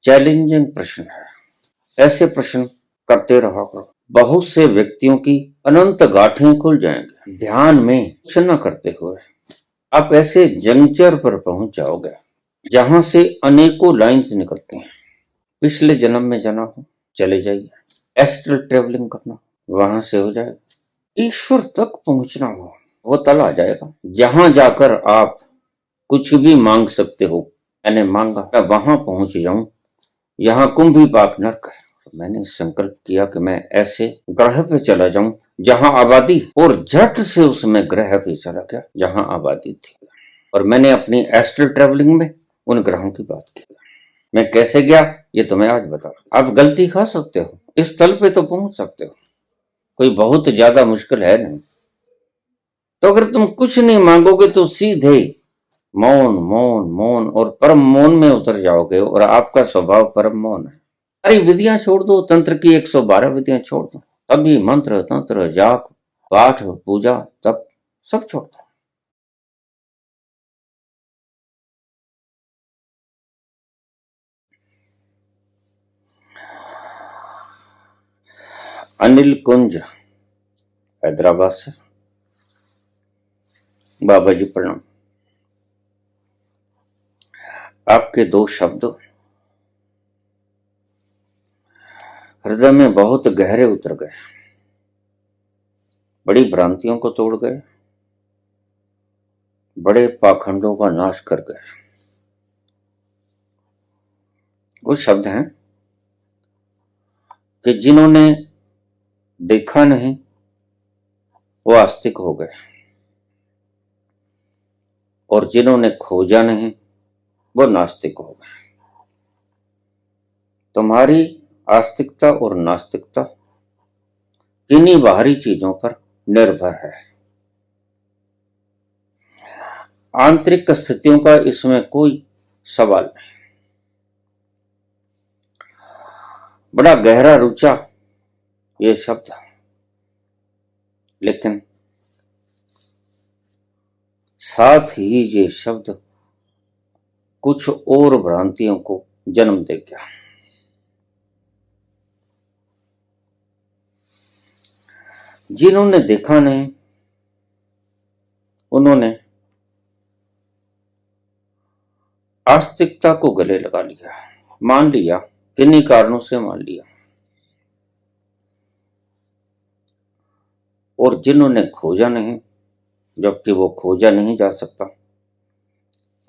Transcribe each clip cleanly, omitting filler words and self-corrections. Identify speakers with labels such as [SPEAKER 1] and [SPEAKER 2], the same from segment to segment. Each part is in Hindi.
[SPEAKER 1] चैलेंजिंग प्रश्न है। ऐसे प्रश्न करते रहा करो। बहुत से व्यक्तियों की अनंत गांठें खुल जाएंगे। ध्यान में कुछ न करते हुए आप ऐसे जंक्चर पर पहुंच जाओगे जहां से अनेकों लाइंस निकलती हैं। पिछले जन्म में जाना हो चले जाइए, एस्ट्रल ट्रेवलिंग करना वहां से हो जाएगा, ईश्वर तक पहुंचना हो वो तल आ जाएगा। जहां जाकर आप कुछ भी मांग सकते हो। मैंने मांगा मैं वहां पहुंच जाऊं। यहाँ कुंभी पाक नर्क है। मैंने संकल्प किया कि मैं ऐसे ग्रह पे चला जाऊं जहां आबादी, और झट से उसमें ग्रह पे चला गया जहां आबादी थी। और मैंने अपनी एस्ट्रल ट्रेवलिंग में उन ग्रहों की बात की। मैं कैसे गया ये तुम्हें आज बता। आप गलती खा सकते हो, इस स्थल पे तो पहुंच सकते हो, कोई बहुत ज्यादा मुश्किल है नहीं। तो अगर तुम कुछ नहीं मांगोगे तो सीधे मौन मौन मौन और परम मौन में उतर जाओगे। और आपका स्वभाव परम मौन है। सारी विधियां छोड़ दो, तंत्र की 112 विधियां छोड़ दो, तभी मंत्र तंत्र जाप पाठ पूजा तप सब छोड़ दो। अनिल कुंज हैदराबाद से। बाबा जी प्रणाम। आपके दो शब्द हृदय में बहुत गहरे उतर गए, बड़ी भ्रांतियों को तोड़ गए, बड़े पाखंडों का नाश कर गए। वो शब्द हैं कि जिन्होंने देखा नहीं वो आस्तिक हो गए, और जिन्होंने खोजा नहीं वो नास्तिक हो गए। तुम्हारी आस्तिकता और नास्तिकता किन्हीं बाहरी चीजों पर निर्भर है। आंतरिक स्थितियों का इसमें कोई सवाल नहीं। बड़ा गहरा रुचा ये शब्द, लेकिन साथ ही ये शब्द कुछ और भ्रांतियों को जन्म दे गया। जिन्होंने देखा नहीं उन्होंने आस्तिकता को गले लगा लिया, मान लिया, किन्हीं कारणों से मान लिया। और जिन्होंने खोजा नहीं, जबकि वो खोजा नहीं जा सकता,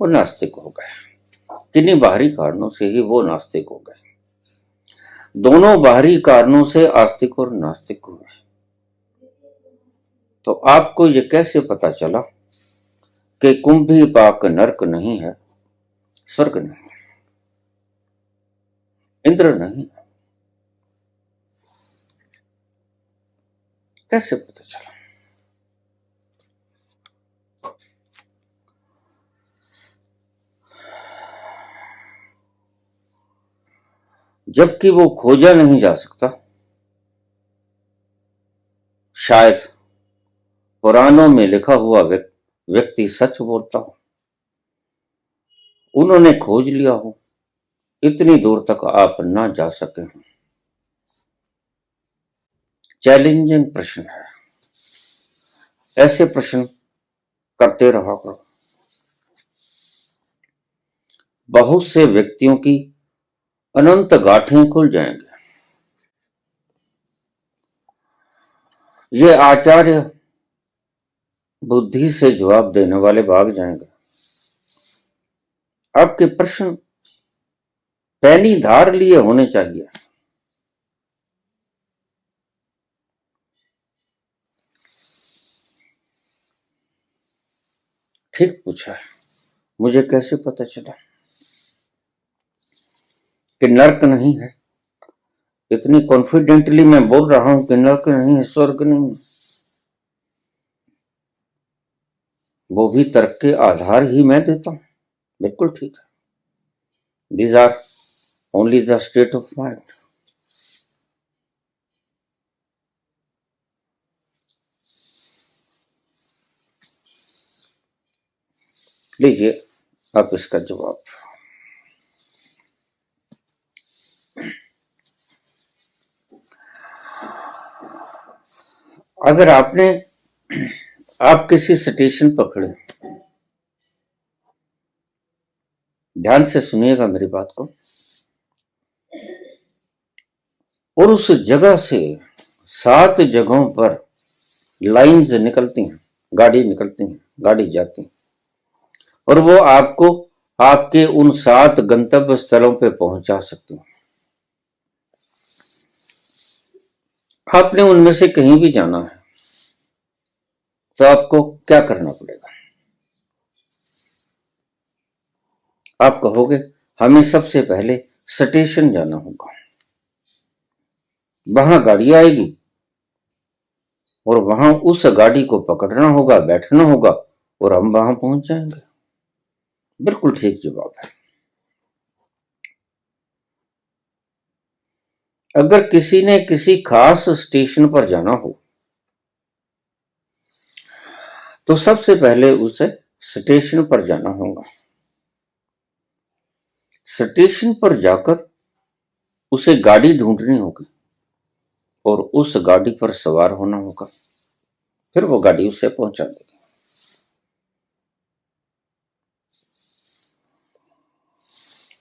[SPEAKER 1] वो नास्तिक हो गए। किन्हीं बाहरी कारणों से ही वो नास्तिक हो गए। दोनों बाहरी कारणों से आस्तिक और नास्तिक हुए। तो आपको ये कैसे पता चला कि कुंभी पाक नर्क नहीं है, स्वर्ग नहीं, इंद्र नहीं? कैसे पता चला? जबकि वो खोजा नहीं जा सकता। शायद पुराणों में लिखा हुआ व्यक्ति सच बोलता हो, उन्होंने खोज लिया हो, इतनी दूर तक आप ना जा सके हो। चैलेंजिंग प्रश्न है। ऐसे प्रश्न करते रहा करो। बहुत से व्यक्तियों की अनंत गांठें खुल जाएंगे। ये आचार्य बुद्धि से जवाब देने वाले भाग जाएंगे। आपके प्रश्न पैनी धार लिए होने चाहिए। ठीक पूछा है। मुझे कैसे पता चला कि नर्क नहीं है? इतनी कॉन्फिडेंटली मैं बोल रहा हूं कि नर्क नहीं है, स्वर्ग नहीं है। वो भी तर्क के आधार ही मैं देता हूं। बिल्कुल ठीक है। These are only the state of mind. लीजिए आप इसका जवाब। अगर आप किसी स्टेशन पर खड़े, ध्यान से सुनिएगा मेरी बात को, और उस जगह से 7 जगहों पर लाइन्स निकलती हैं, गाड़ी निकलती हैं, गाड़ी जाती हैं, और वो आपको आपके उन 7 गंतव्य स्थलों पे पहुंचा सकती हैं। आपने उनमें से कहीं भी जाना है तो आपको क्या करना पड़ेगा? आप कहोगे हमें सबसे पहले स्टेशन जाना होगा, वहां गाड़ी आएगी और वहां उस गाड़ी को पकड़ना होगा, बैठना होगा और हम वहां पहुंच जाएंगे। बिल्कुल ठीक जवाब है। अगर किसी ने किसी खास स्टेशन पर जाना हो तो सबसे पहले उसे स्टेशन पर जाना होगा। स्टेशन पर जाकर उसे गाड़ी ढूंढनी होगी और उस गाड़ी पर सवार होना होगा, फिर वो गाड़ी उसे पहुंचा देगी।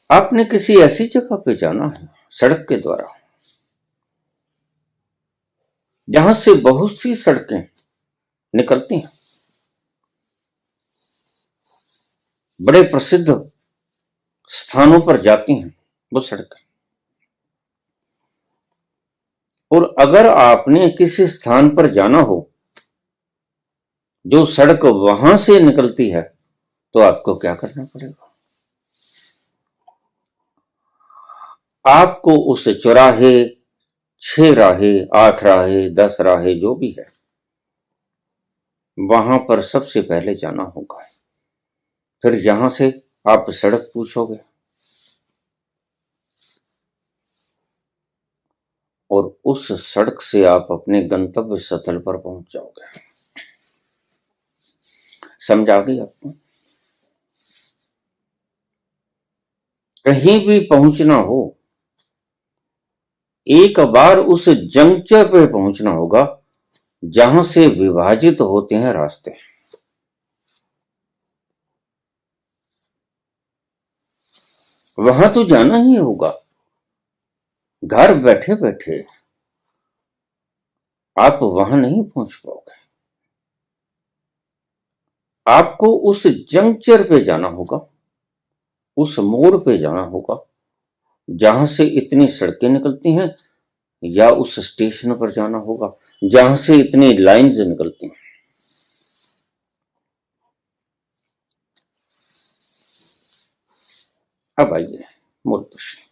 [SPEAKER 1] आपने किसी ऐसी जगह पे जाना है सड़क के द्वारा जहां से बहुत सी सड़कें निकलती हैं, बड़े प्रसिद्ध स्थानों पर जाती हैं वो सड़कें। और अगर आपने किसी स्थान पर जाना हो जो सड़क वहां से निकलती है तो आपको क्या करना पड़ेगा? आपको उस चौराहे, 6 राहे, 8 राहे, 10 राहे जो भी है वहां पर सबसे पहले जाना होगा। फिर यहां से आप सड़क पूछोगे और उस सड़क से आप अपने गंतव्य स्थल पर पहुंच जाओगे। समझ आ गई आपको? कहीं भी पहुंचना हो, एक बार उस जंक्शन पे पहुंचना होगा जहां से विभाजित होते हैं रास्ते। वहां तो जाना ही होगा। घर बैठे बैठे आप वहां नहीं पहुंच पाओगे। आपको उस जंक्शन पे जाना होगा, उस मोड़ पे जाना होगा जहां से इतनी सड़कें निकलती हैं, या उस स्टेशन पर जाना होगा जहां से इतनी लाइन्स निकलती हैं। अब आइए मूल प्रश्न।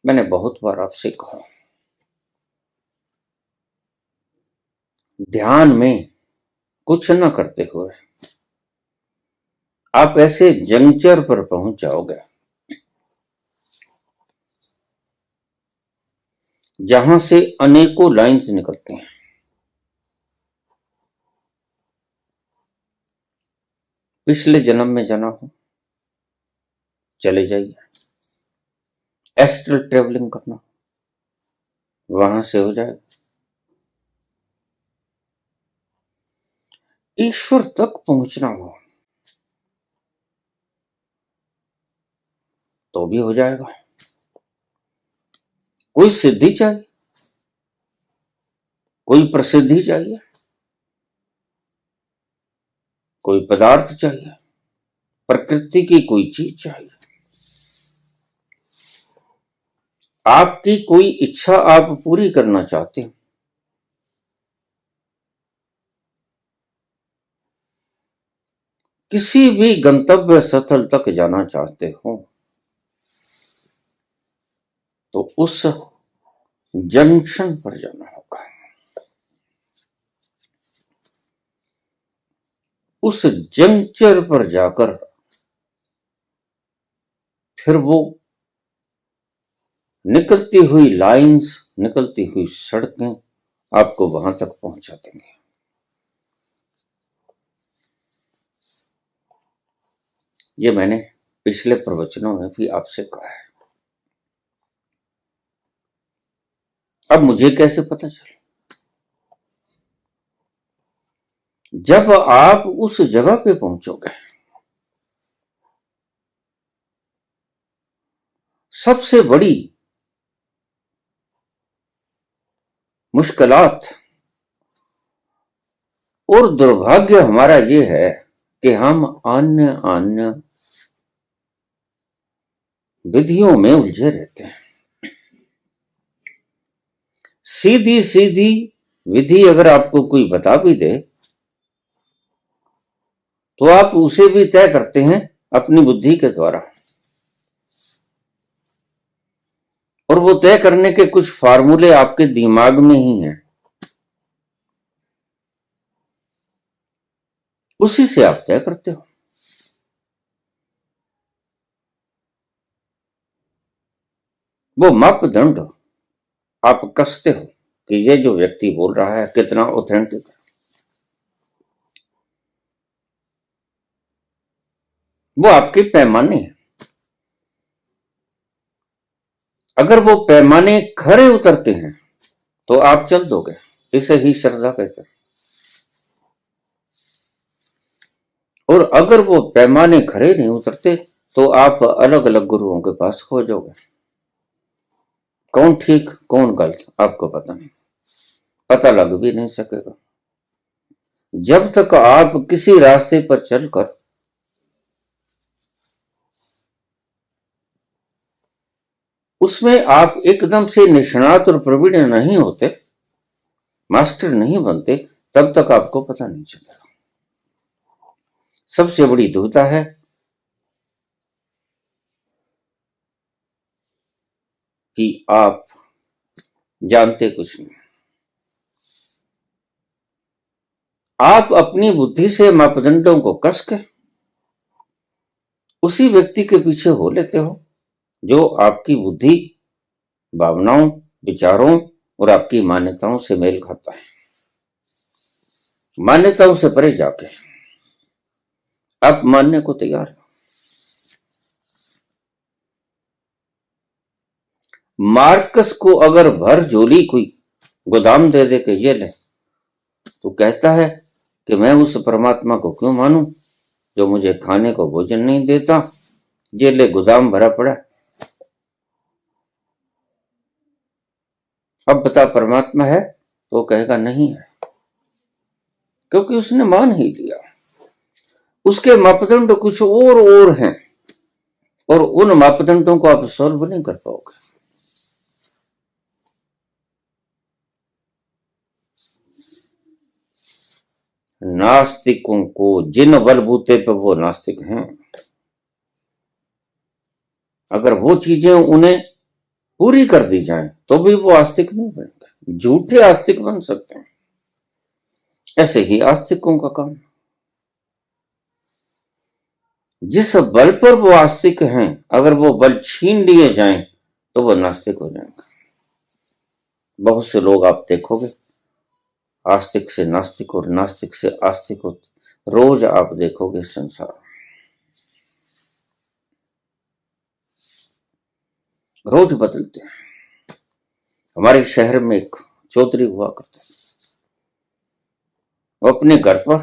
[SPEAKER 1] मैंने बहुत बार आपसे कहा, ध्यान में कुछ न करते हुए आप ऐसे जंक्शन पर पहुंच जाओगे जहां से अनेकों लाइन्स निकलती हैं। पिछले जन्म में जाना हो चले जाइए, एस्ट्रल ट्रेवलिंग करना वहां से हो जाएगा, ईश्वर तक पहुंचना हो तो भी हो जाएगा। कोई सिद्धि चाहिए, कोई प्रसिद्धि चाहिए, कोई पदार्थ चाहिए, प्रकृति की कोई चीज चाहिए, आपकी कोई इच्छा आप पूरी करना चाहते हो, किसी भी गंतव्य स्थल तक जाना चाहते हो तो उस जंक्शन पर जाना होगा। उस जंक्शन पर जाकर फिर वो निकलती हुई लाइंस, निकलती हुई सड़कें आपको वहां तक पहुंचा देंगे। ये मैंने पिछले प्रवचनों में भी आपसे कहा है। अब मुझे कैसे पता चला? जब आप उस जगह पे पहुंचोगे, सबसे बड़ी मुश्किलात और दुर्भाग्य हमारा ये है कि हम अन्य अन्य विधियों में उलझे रहते हैं। सीधी सीधी विधि अगर आपको कोई बता भी दे तो आप उसे भी तय करते हैं अपनी बुद्धि के द्वारा, और वो तय करने के कुछ फार्मूले आपके दिमाग में ही हैं, उसी से आप तय करते हो। वो मापदंड आप कसते हो कि ये जो व्यक्ति बोल रहा है कितना ऑथेंटिक है। वो आपके पैमाने हैं। अगर वो पैमाने खरे उतरते हैं तो आप चल दोगे। इसे ही श्रद्धा कहते हैं। और अगर वो पैमाने खरे नहीं उतरते तो आप अलग अलग गुरुओं के पास खो जाओगे। कौन ठीक कौन गलत आपको पता नहीं, पता लग भी नहीं सकेगा जब तक आप किसी रास्ते पर चलकर उसमें आप एकदम से निष्णात और प्रवीण नहीं होते, मास्टर नहीं बनते, तब तक आपको पता नहीं चलेगा। सबसे बड़ी दुविधा है कि आप जानते कुछ नहीं। आप अपनी बुद्धि से मापदंडों को कस के उसी व्यक्ति के पीछे हो लेते हो जो आपकी बुद्धि, भावनाओं, विचारों और आपकी मान्यताओं से मेल खाता है। मान्यताओं से परे जाके आप मानने को तैयार हो। मार्कस को अगर भर झोली कोई गोदाम दे दे के ये ले, तो कहता है कि मैं उस परमात्मा को क्यों मानूं जो मुझे खाने को भोजन नहीं देता, ये ले गोदाम भरा पड़ा। अब बता परमात्मा है? तो कहेगा नहीं है, क्योंकि उसने मान ही लिया। उसके मापदंड कुछ और हैं, और उन मापदंडों को आप सॉल्व नहीं कर पाओगे। नास्तिकों को जिन बलबूते पे वो नास्तिक हैं, अगर वो चीजें उन्हें पूरी कर दी जाएं तो भी वो आस्तिक नहीं बनेंगे। झूठे आस्तिक बन सकते हैं। ऐसे ही आस्तिकों का काम, जिस बल पर वो आस्तिक हैं, अगर वो बल छीन लिए जाएं तो वो नास्तिक हो जाएंगे। बहुत से लोग आप देखोगे आस्तिक से नास्तिक और नास्तिक से आस्तिक होते, रोज आप देखोगे संसार। रोज बदलते हैं। हमारे शहर में एक चौधरी हुआ करते थे, वो अपने घर पर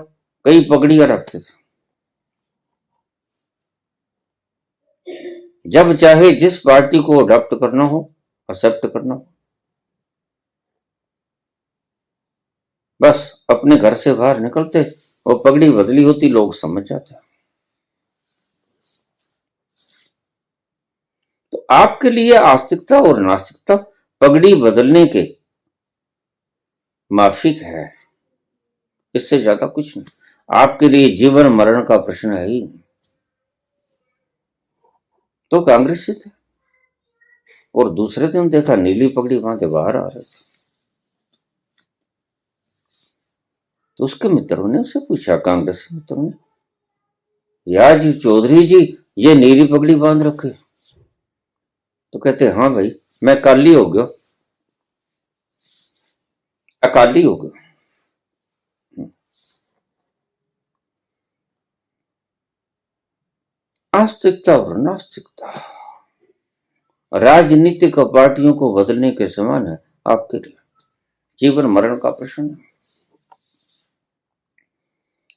[SPEAKER 1] कई पगड़ियां रखते थे। जब चाहे जिस पार्टी को अडॉप्ट करना हो, एक्सेप्ट करना हो, बस अपने घर से बाहर निकलते, वो पगड़ी बदली होती, लोग समझ जाते। तो आपके लिए आस्तिकता और नास्तिकता पगड़ी बदलने के माफिक है, इससे ज्यादा कुछ नहीं। आपके लिए जीवन मरण का प्रश्न है ही नहीं। तो कांग्रेसी थे, और दूसरे दिन देखा नीली पगड़ी बांधे बाहर आ रहे थे। तो उसके मित्रों ने उसे पूछा, कांग्रेसी मित्रों ने, यार जी चौधरी जी ये नीली पगड़ी बांध रखे। तो कहते हाँ भाई, मैं काली हो गया, अकाली हो गया। आस्तिकता और नास्तिकता राजनीतिक पार्टियों को बदलने के समान है आपके लिए। जीवन मरण का प्रश्न है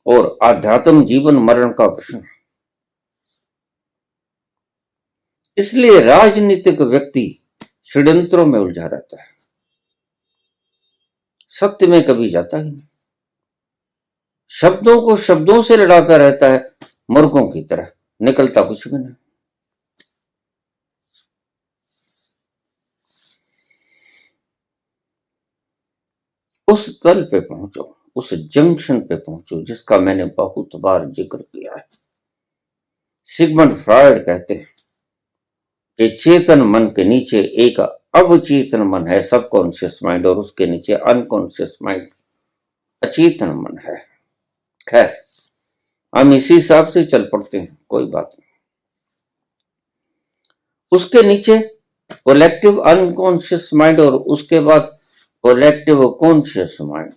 [SPEAKER 1] और आध्यात्म जीवन मरण का प्रश्न है। इसलिए राजनीतिक व्यक्ति षड्यंत्रों में उलझा रहता है, सत्य में कभी जाता ही नहीं, शब्दों को शब्दों से लड़ाता रहता है मुर्गों की तरह, निकलता कुछ भी नहीं। उस तल पे पहुंचो, उस जंक्शन पे पहुंचो जिसका मैंने बहुत बार जिक्र किया है। सिगमंड फ्रॉयड कहते हैं कि चेतन मन के नीचे एक अवचेतन मन है, सबकॉन्शियस माइंड, और उसके नीचे अनकॉन्शियस माइंड, अचेतन मन है। खैर, हम इसी हिसाब से चल पड़ते हैं, कोई बात नहीं। उसके नीचे कलेक्टिव अनकॉन्शियस माइंड और उसके बाद कलेक्टिव कॉन्शियस माइंड,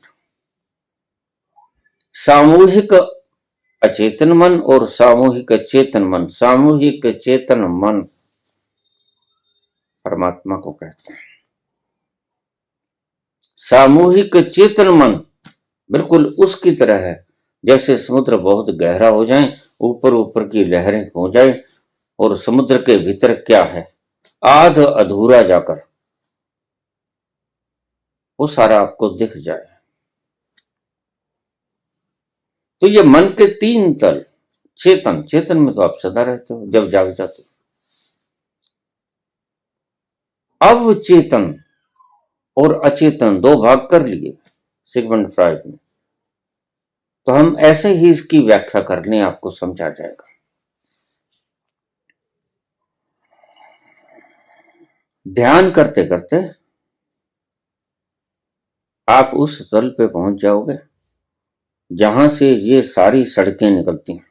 [SPEAKER 1] सामूहिक अचेतन मन और सामूहिक चेतन मन। सामूहिक चेतन मन परमात्मा को कहते हैं। सामूहिक चेतन मन बिल्कुल उसकी तरह है जैसे समुद्र बहुत गहरा हो जाए, ऊपर ऊपर की लहरें हो जाए और समुद्र के भीतर क्या है आध अधूरा जाकर वो सारा आपको दिख जाए। तो ये मन के तीन तल, चेतन, चेतन में तो आप सदा रहते हो जब जाग जाते हो। अवचेतन और अचेतन दो भाग कर लिए सिगमंड फ्रॉयड ने, तो हम ऐसे ही इसकी व्याख्या कर लें, आपको समझा जाएगा। ध्यान करते करते आप उस तल पे पहुंच जाओगे जहां से ये सारी सड़कें निकलती हैं,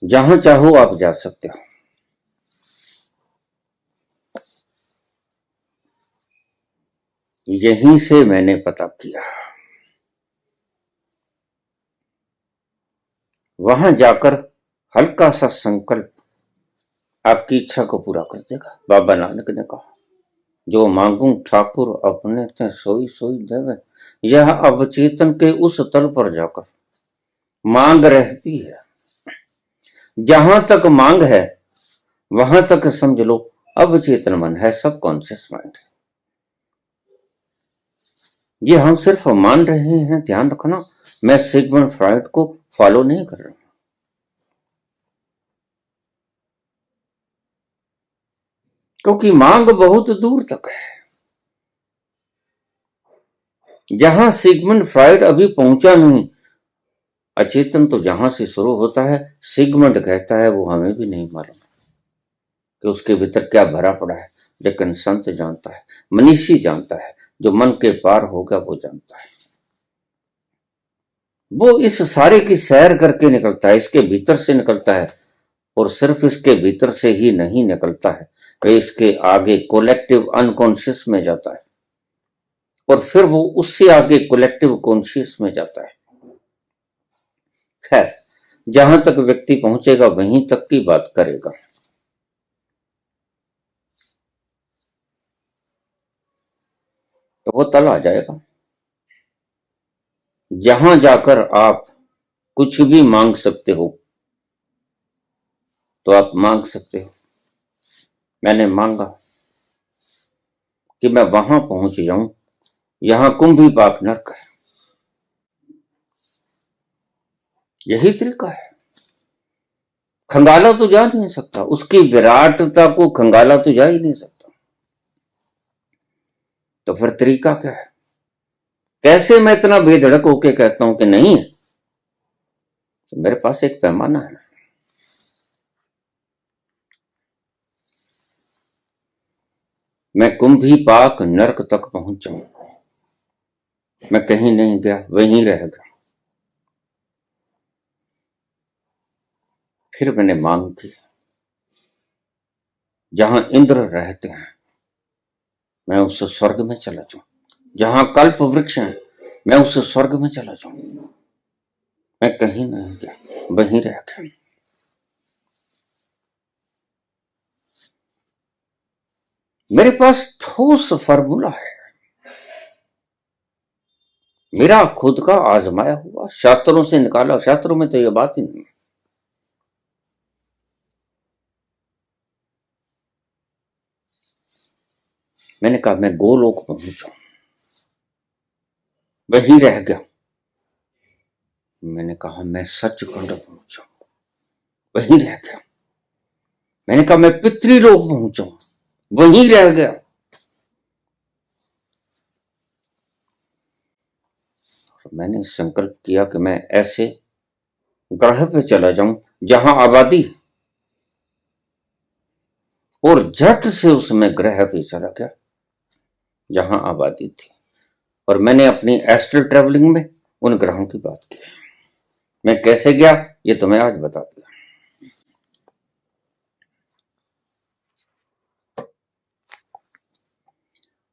[SPEAKER 1] जहां चाहो आप जा सकते हो। यहीं से मैंने पता किया, वहां जाकर हल्का सा संकल्प आपकी इच्छा को पूरा कर देगा। बाबा नानक ने कहा, जो मांगू ठाकुर अपने ते सोई सोई देवे। यह अवचेतन के उस तल पर जाकर मांग रहती है। जहां तक मांग है वहां तक समझ लो अवचेतन मन है, सबकॉन्शियस माइंड है। ये हम सिर्फ मान रहे हैं, ध्यान रखना, मैं सिगमंड फ्रॉयड को फॉलो नहीं कर रहा, क्योंकि मांग बहुत दूर तक है। जहां सिगमंड फ्रॉयड अभी पहुंचा नहीं, अचेतन तो जहां से शुरू होता है, सिगमंड कहता है वो हमें भी नहीं मालूम कि उसके भीतर क्या भरा पड़ा है, लेकिन संत जानता है, मनीषी जानता है, जो मन के पार होगा वो जानता है। वो इस सारे की सैर करके निकलता है, इसके भीतर से निकलता है, और सिर्फ इसके भीतर से ही नहीं निकलता है, वह इसके आगे कोलेक्टिव अनकॉन्शियस में जाता है, और फिर वो उससे आगे कोलेक्टिव कॉन्शियस में जाता है। खैर, जहां तक व्यक्ति पहुंचेगा वहीं तक की बात करेगा। तो वो तल आ जाएगा जहां जाकर आप कुछ भी मांग सकते हो। तो आप मांग सकते हो, मैंने मांगा कि मैं वहां पहुंच जाऊं, यहां कुंभी पाक नरक है। यही तरीका है। खंगाला तो जा नहीं सकता, उसकी विराटता को खंगाला तो जा ही नहीं सकता। तो फिर तरीका क्या है? कैसे मैं इतना बेधड़क होके कहता हूं कि नहीं है? तो मेरे पास एक पैमाना है। मैं कुंभी पाक नरक तक पहुंच जाऊं, मैं कहीं नहीं गया, वहीं रह गया। फिर मैंने मांग की, जहां इंद्र रहते हैं मैं उस स्वर्ग में चला जाऊं, जहां कल्प वृक्ष है मैं उस स्वर्ग में चला जाऊं। मैं कहीं नहीं गया, वहीं रह गया। मेरे पास ठोस फॉर्मूला है, मेरा खुद का आजमाया हुआ, शास्त्रों से निकाला। शास्त्रों में तो यह बात ही नहीं। मैंने कहा मैं गोलोक पहुंचा, वही रह गया। मैंने कहा मैं सचखंड पहुंचा, वहीं रह गया। मैंने कहा मैं पितृलोक पहुंचा, वहीं रह गया। मैंने संकल्प किया कि मैं ऐसे ग्रह पे चला जाऊं जहां आबादी, और झट से उसमें ग्रह पे चला गया जहां आबादी थी। और मैंने अपनी एस्ट्रल ट्रेवलिंग में उन ग्रहों की बात की। मैं कैसे गया ये तो मैं आज बता दिया।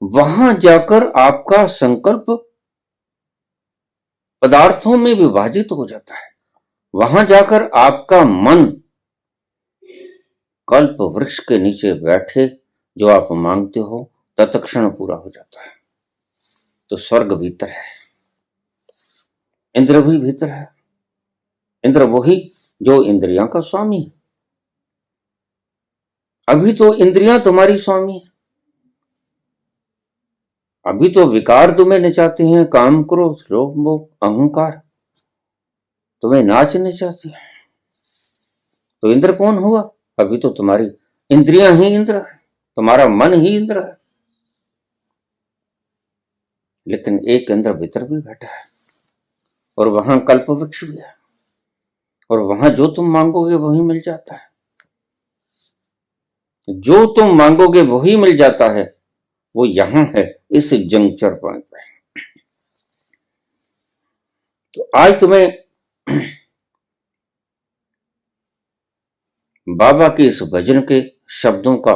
[SPEAKER 1] वहां जाकर आपका संकल्प पदार्थों में विभाजित हो जाता है। वहां जाकर आपका मन कल्प वृक्ष के नीचे बैठे जो आप मांगते हो तत्क्षण पूरा हो जाता है। तो स्वर्ग भीतर है, इंद्र भी भीतर है। इंद्र वही जो इंद्रियों का स्वामी है। अभी तो इंद्रियां तुम्हारी स्वामी है। अभी तो विकार तुम्हें नचाते हैं, काम क्रोध लोभ मोह अहंकार तुम्हें नाचने चाहती है। तो इंद्र कौन हुआ? अभी तो तुम्हारी इंद्रियां ही इंद्र है, तुम्हारा मन ही इंद्र है। लेकिन एक इंद्र भीतर भी बैठा है, और वहां कल्प वृक्ष भी है, और वहां जो तुम मांगोगे वही मिल जाता है। जो तुम मांगोगे वही मिल जाता है, वो यहां है, इस जंक्चर पॉइंट पे। तो आज तुम्हें बाबा के इस भजन के शब्दों का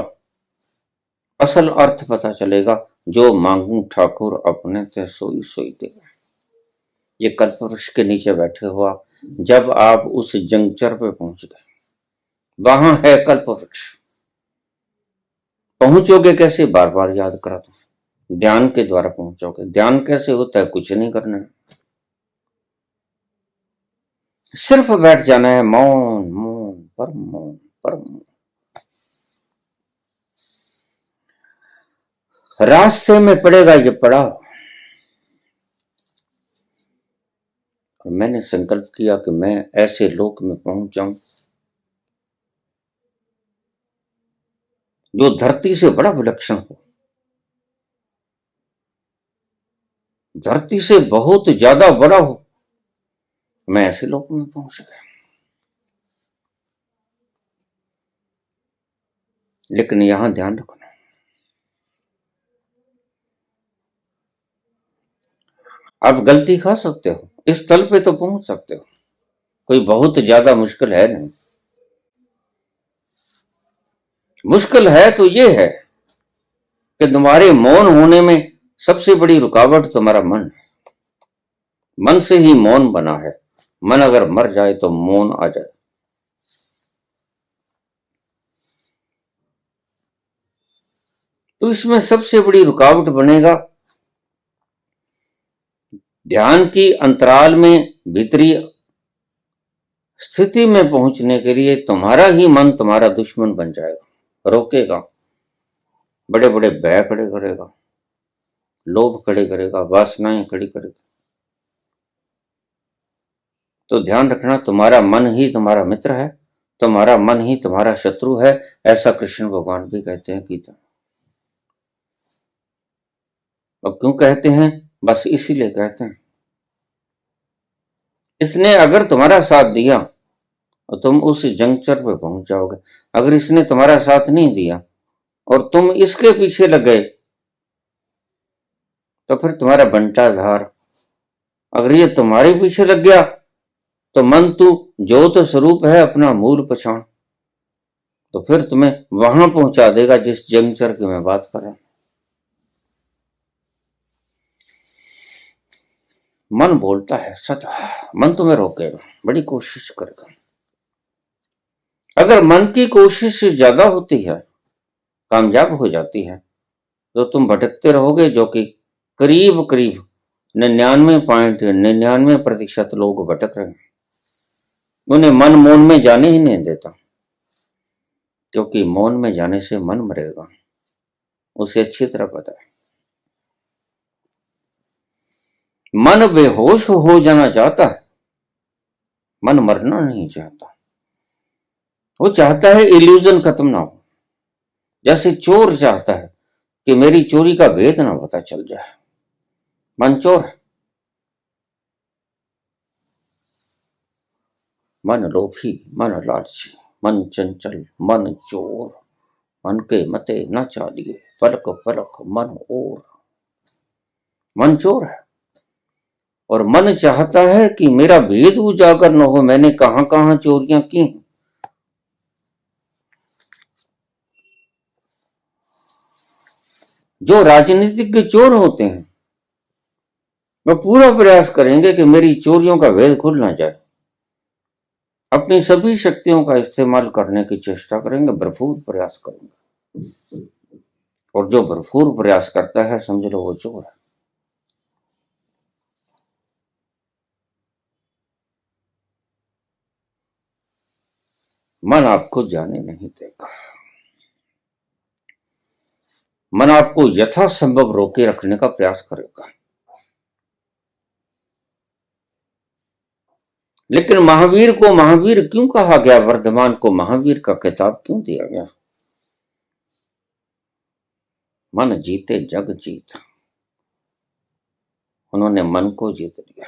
[SPEAKER 1] असल अर्थ पता चलेगा। जो मांगू ठाकुर अपने ते सोई सोई देगा। ये कल्पवृक्ष के नीचे बैठे हुआ, जब आप उस जंक्चर पे पहुंच गए, वहां है कल्पवृक्ष। पहुंचोगे कैसे? बार बार याद करा दो, ध्यान के द्वारा पहुंचोगे। ध्यान कैसे होता है? कुछ नहीं करना है, सिर्फ बैठ जाना है, मौन मौन परम मौन परम मौन। रास्ते में पड़ेगा ये पड़ाव। और मैंने संकल्प किया कि मैं ऐसे लोक में पहुंच जाऊं जो धरती से बड़ा विलक्षण हो, धरती से बहुत ज्यादा बड़ा हो। मैं ऐसे लोक में पहुंच गया। लेकिन यहां ध्यान रखना, आप गलती खा सकते हो, इस तल पे तो पहुंच सकते हो, कोई बहुत ज्यादा मुश्किल है नहीं। मुश्किल है तो ये है कि तुम्हारे मौन होने में सबसे बड़ी रुकावट तुम्हारा मन है। मन से ही मौन बना है। मन अगर मर जाए तो मौन आ जाए। तो इसमें सबसे बड़ी रुकावट बनेगा ध्यान की अंतराल में भीतरी स्थिति में पहुंचने के लिए तुम्हारा ही मन तुम्हारा दुश्मन बन जाएगा, रोकेगा, बड़े बड़े भय खड़े करेगा, लोभ खड़े करेगा, वासनाएं खड़ी करेगा। तो ध्यान रखना, तुम्हारा मन ही तुम्हारा मित्र है, तुम्हारा मन ही तुम्हारा शत्रु है। ऐसा कृष्ण भगवान भी कहते हैं गीता। अब क्यों कहते हैं? बस इसीलिए कहते हैं। इसने अगर तुम्हारा साथ दिया और तुम उस जंक्चर पे पहुंच जाओगे। अगर इसने तुम्हारा साथ नहीं दिया और तुम इसके पीछे लग गए तो फिर तुम्हारा बंटाधार। अगर ये तुम्हारे पीछे लग गया तो मन तू ज्योत स्वरूप है अपना मूल पहचान, तो फिर तुम्हें वहां पहुंचा देगा जिस जंक्चर की मैं बात कर रहा हूं। मन बोलता है सदा, मन तुम्हें रोकेगा, बड़ी कोशिश करेगा। अगर मन की कोशिश ज्यादा होती है, कामयाब हो जाती है, तो तुम भटकते रहोगे, जो कि करीब करीब 99.99% लोग भटक रहे हैं। उन्हें मन मौन में जाने ही नहीं देता, क्योंकि मौन में जाने से मन मरेगा, उसे अच्छी तरह पता है। मन बेहोश हो जाना चाहता है, मन मरना नहीं चाहता। वो चाहता है इल्यूजन खत्म ना हो, जैसे चोर चाहता है कि मेरी चोरी का भेद ना पता चल जाए। मन चोर है, मन लोभी, मन लालची, मन चंचल, मन चोर, मन के मते न चालिए, पलक पलक मन और। मन चोर है और मन चाहता है कि मेरा भेद उजागर न हो, मैंने कहां कहां चोरियां की। जो राजनीतिक के चोर होते हैं वह पूरा प्रयास करेंगे कि मेरी चोरियों का भेद खुल ना जाए, अपनी सभी शक्तियों का इस्तेमाल करने की चेष्टा करेंगे, भरपूर प्रयास करेंगे। और जो भरपूर प्रयास करता है समझ लो वो चोर है। मन आपको जाने नहीं देगा, मन आपको यथासंभव रोके रखने का प्रयास करेगा। लेकिन महावीर को महावीर क्यों कहा गया, वर्धमान को महावीर का खिताब क्यों दिया गया? मन जीते जग जीत, उन्होंने मन को जीत लिया।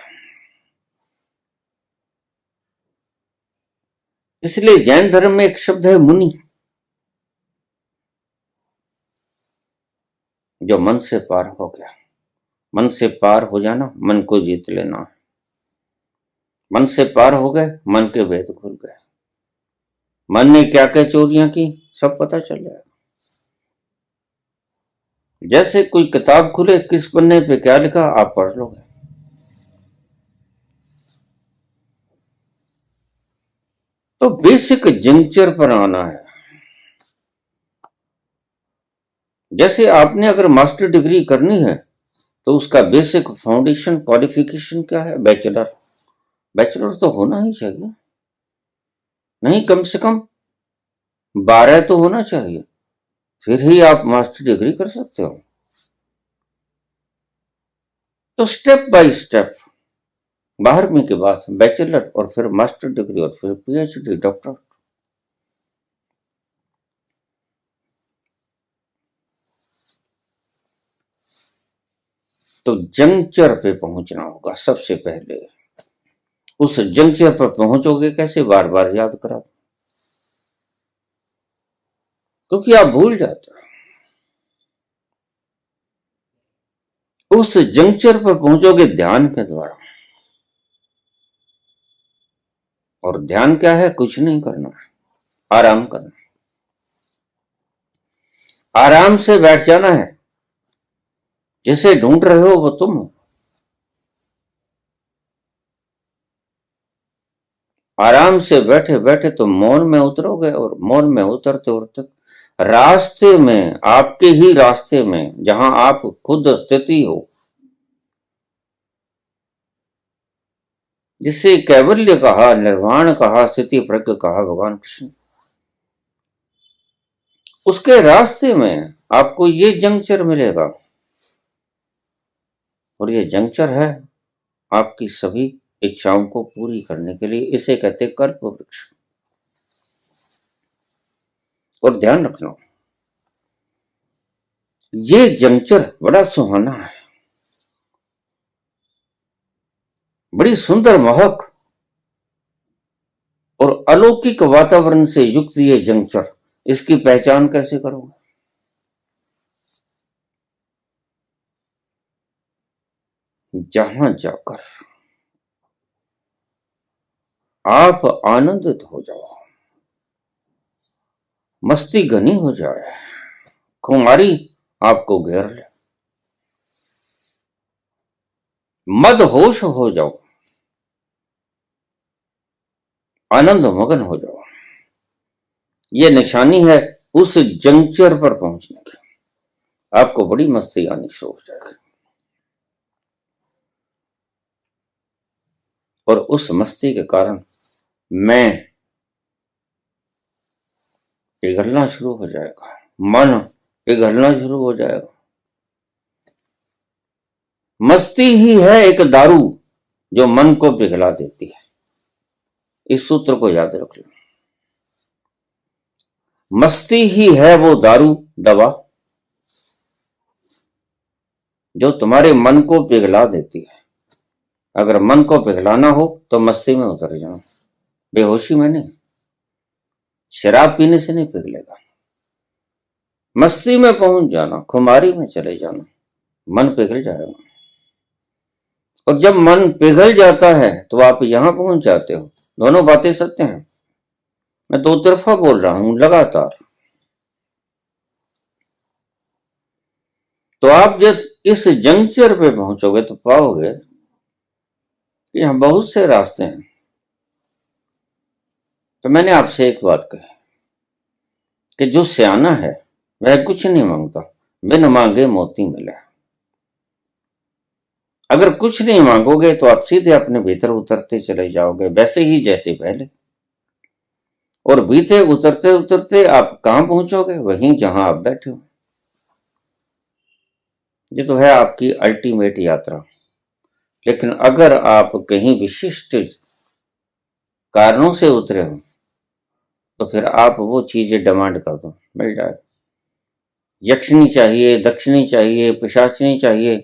[SPEAKER 1] इसलिए जैन धर्म में एक शब्द है मुनि, जो मन से पार हो गया। मन से पार हो जाना, मन को जीत लेना है। मन से पार हो गए, मन के भेद खुल गए। मन ने क्या क्या चोरियां की सब पता चल जाएगा। जैसे कोई किताब खुले, किस पन्ने पे क्या लिखा आप पढ़ लोगे। तो बेसिक जंक्चर पर आना है। जैसे आपने अगर मास्टर डिग्री करनी है तो उसका बेसिक फाउंडेशन क्वालिफिकेशन क्या है, बैचलर। बैचलर तो होना ही चाहिए, नहीं कम से कम 12 तो होना चाहिए, फिर ही आप मास्टर डिग्री कर सकते हो। तो स्टेप बाय स्टेप 12वीं के बाद बैचलर और फिर मास्टर डिग्री और फिर पीएचडी, डॉक्टर। तो जंक्चर पे पहुंचना होगा सबसे पहले। उस जंक्चर पर पहुंचोगे कैसे, बार बार याद करा, क्योंकि आप भूल जाते हो। उस जंक्चर पर पहुंचोगे ध्यान के द्वारा। और ध्यान क्या है, कुछ नहीं करना है, आराम करना। आराम से बैठ जाना है, जिसे ढूंढ रहे हो वो तुम हो। आराम से बैठे बैठे तुम मौन में उतरोगे, और मौन में उतरते उतरते रास्ते में, आपके ही रास्ते में जहां आप खुद स्थिति हो, जिसे कैवल्य कहा, निर्वाण कहा, स्थिति प्रज्ञ कहा भगवान कृष्ण, उसके रास्ते में आपको ये जंक्चर मिलेगा। और ये जंक्चर है आपकी सभी इच्छाओं को पूरी करने के लिए। इसे कहते कल्प वृक्ष। और ध्यान रखना, ये जंक्चर बड़ा सुहाना है, बड़ी सुंदर महक और अलौकिक वातावरण से युक्त ये जंक्चर। इसकी पहचान कैसे करोगे? जहां जाकर आप आनंदित हो जाओ, मस्ती घनी हो जाए, खुमारी आपको घेर ले, मदहोश हो जाओ, आनंद मगन हो जाओ। ये निशानी है उस जंक्चर पर पहुंचने की। आपको बड़ी मस्ती आनी शुरू हो जाएगी, और उस मस्ती के कारण मैं पिघलना शुरू हो जाएगा, मन पिघलना शुरू हो जाएगा। मस्ती ही है एक दारू जो मन को पिघला देती है। इस सूत्र को याद रख लो। मस्ती ही है वो दारू दवा जो तुम्हारे मन को पिघला देती है। अगर मन को पिघलाना हो तो मस्ती में उतर जाओ, बेहोशी में नहीं। शराब पीने से नहीं पिघलेगा, मस्ती में पहुंच जाना, खुमारी में चले जाना, मन पिघल जाएगा। और जब मन पिघल जाता है तो आप यहां पहुंच जाते हो। दोनों बातें सत्य हैं, मैं दो तरफा बोल रहा हूं लगातार। तो आप जब इस जंक्चर पे पहुंचोगे तो पाओगे कि यहां बहुत से रास्ते हैं। तो मैंने आपसे एक बात कही कि जो सियाना है वह कुछ नहीं मांगता, बिन मांगे मोती मिले। अगर कुछ नहीं मांगोगे तो आप सीधे अपने भीतर उतरते चले जाओगे, वैसे ही जैसे पहले। और बीते उतरते उतरते आप कहां पहुंचोगे? वहीं जहां आप बैठे हो। ये तो है आपकी अल्टीमेट यात्रा। लेकिन अगर आप कहीं विशिष्ट कारणों से उतरे हो तो फिर आप वो चीजें डिमांड कर दो, मिल जाए। यक्षिणी चाहिए, दक्षिणी चाहिए, पिशाचिनी चाहिए,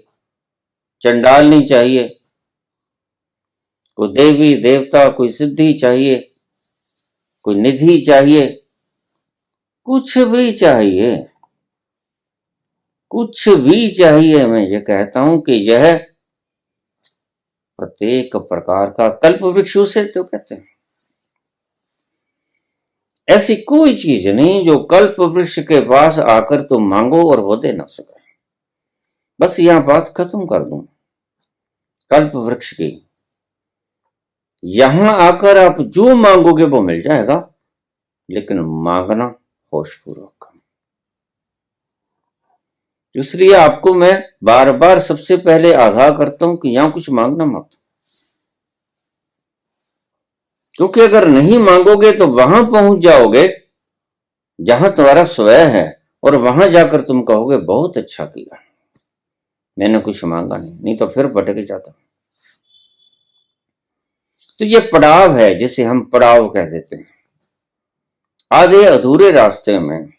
[SPEAKER 1] चंडालनी चाहिए, कोई देवी देवता, कोई सिद्धि चाहिए, कोई निधि चाहिए, कुछ भी चाहिए, कुछ भी चाहिए। मैं ये कहता हूं कि यह प्रत्येक प्रकार का कल्प वृक्ष उसे तो कहते हैं। ऐसी कोई चीज नहीं जो कल्प वृक्ष के पास आकर तुम मांगो और वो दे ना सके। बस यहां बात खत्म कर दूं कल्प वृक्ष की। यहां आकर आप जो मांगोगे वो मिल जाएगा, लेकिन मांगना होशपूर्वक। इसलिए आपको मैं बार बार सबसे पहले आगाह करता हूं कि यहां कुछ मांगना मत, क्योंकि अगर नहीं मांगोगे तो वहां पहुंच जाओगे जहां तुम्हारा स्वयं है, और वहां जाकर तुम कहोगे बहुत अच्छा किया, मैंने कुछ मांगा नहीं तो फिर भटक जाता। तो ये पड़ाव है जिसे हम पड़ाव कह देते हैं। आधे अधूरे रास्ते में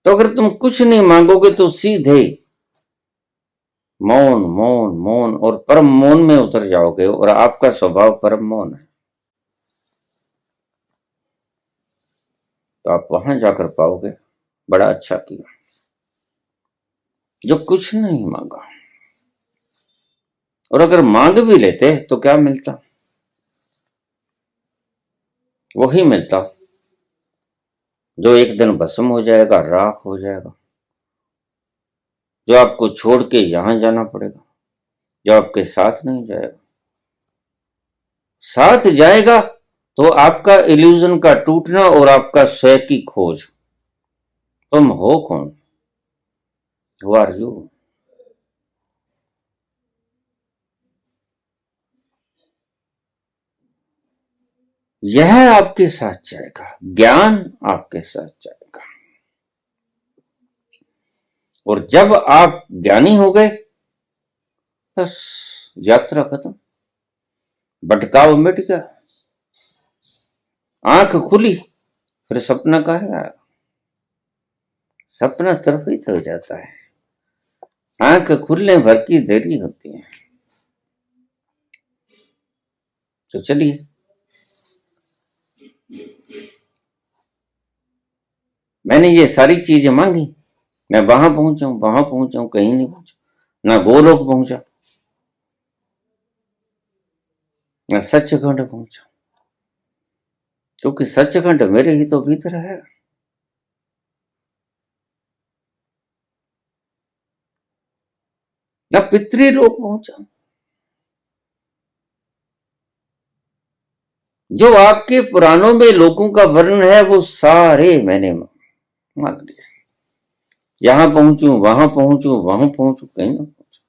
[SPEAKER 1] तो अगर तुम कुछ नहीं मांगोगे तो सीधे मौन मौन मौन और परम मौन में उतर जाओगे, और आपका स्वभाव परम मौन है। तो आप वहां जाकर पाओगे बड़ा अच्छा किया, जो कुछ नहीं मांगा। और अगर मांग भी लेते तो क्या मिलता? वही मिलता जो एक दिन भस्म हो जाएगा, राख हो जाएगा, जो आपको छोड़ के यहां जाना पड़ेगा, जो आपके साथ नहीं जाएगा। साथ जाएगा तो आपका इल्यूजन का टूटना और आपका स्वयं की खोज। तुम हो कौन? Who are you? यह आपके साथ जाएगा, ज्ञान आपके साथ जाएगा। और जब आप ज्ञानी हो गए बस यात्रा खत्म, भटकाव मिट गया, आंख खुली, फिर सपना का है, सपना तरफित हो जाता है। आंख खुलने भर की देरी होती है। तो चलिए, मैंने ये सारी चीजें मांगी, मैं वहां पहुंचाऊं, कहीं नहीं पहुंचा, ना गोलोक पहुंचा, ना सचखंड पहुंचा, क्योंकि सचखंड मेरे ही तो भीतर है। ना पितृलोक पहुंचा, जो आपके पुराणों में लोगों का वर्णन है वो सारे मैंने मांग लिए। यहां पहुंचूं, वहां पहुंचूं, वहां पहुंचूं, कहीं ना पहुंचूं।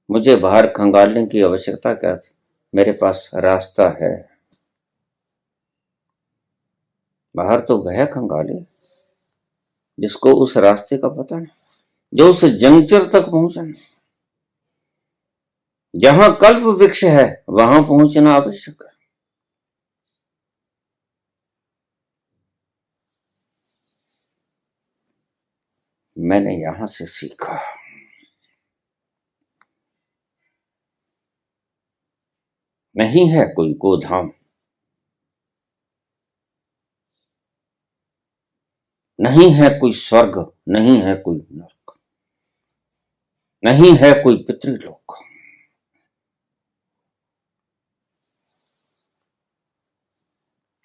[SPEAKER 1] मुझे बाहर खंगालने की आवश्यकता क्या थी? मेरे पास रास्ता है। बाहर तो वह खंगाले जिसको उस रास्ते का पता नहीं, जो उस जंक्चर तक पहुंचा नहीं। जहां कल्प वृक्ष है वहां पहुंचना आवश्यक है। मैंने यहां से सीखा। नहीं है कोई गोधाम, नहीं है कोई स्वर्ग, नहीं है कोई नरक, नहीं है कोई पितृलोक।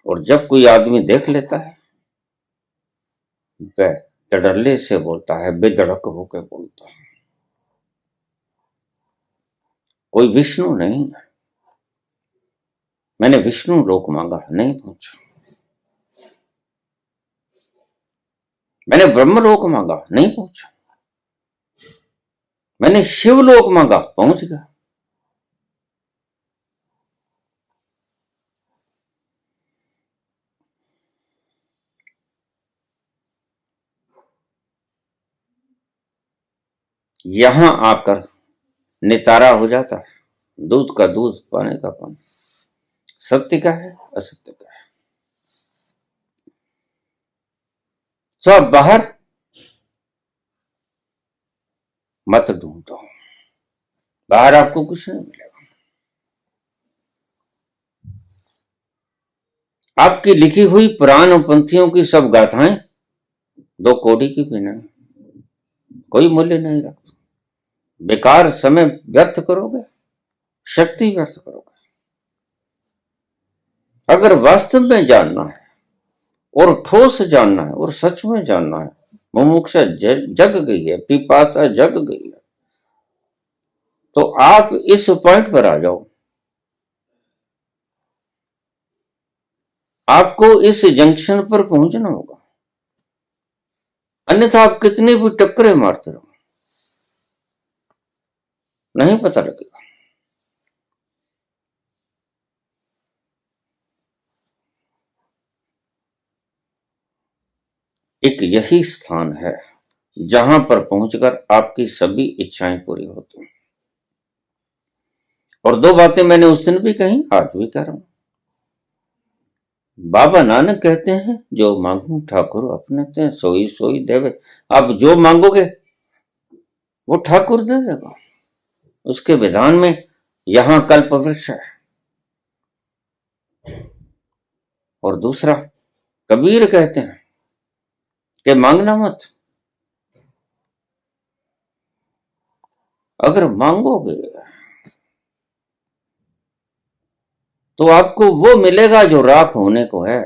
[SPEAKER 1] और जब कोई आदमी देख लेता है, वह तड़ल्ले से बोलता है, बेधड़क होकर बोलता है। कोई विष्णु नहीं है। मैंने विष्णु लोक मांगा, नहीं पहुंचा। मैंने ब्रह्मलोक मांगा, नहीं पहुंचा। मैंने शिवलोक मांगा, पहुंच गया। यहां आकर नितारा हो जाता है। दूध का दूध, पानी का पानी, सत्य का है, असत्य का है। सब बाहर मत ढूंढो, बाहर आपको कुछ नहीं मिलेगा। आपकी लिखी हुई पुराण पंथियों की सब गाथाएं दो कौड़ी की भी नहीं, कोई मूल्य नहीं रखती। बेकार समय व्यर्थ करोगे, शक्ति व्यर्थ करोगे। अगर वास्तव में जानना है और ठोस जानना है और सच में जानना है, मुमुक्षा जग गई है, पिपासा जग गई है, तो आप इस पॉइंट पर आ जाओ। आपको इस जंक्शन पर पहुंचना होगा, अन्यथा आप कितने भी टक्करे मारते रहो, नहीं पता लगेगा। एक यही स्थान है जहां पर पहुंचकर आपकी सभी इच्छाएं पूरी होती हैं। और दो बातें मैंने उस दिन भी कही, आज भी कह रहा हूं। बाबा नानक कहते हैं, जो मांगू ठाकुर अपने ते, सोई सोई देवे। आप जो मांगोगे वो ठाकुर दे देगा। उसके विधान में यहां कल्प वृक्ष है। और दूसरा, कबीर कहते हैं कि मांगना मत। अगर मांगोगे तो आपको वो मिलेगा जो राख होने को है।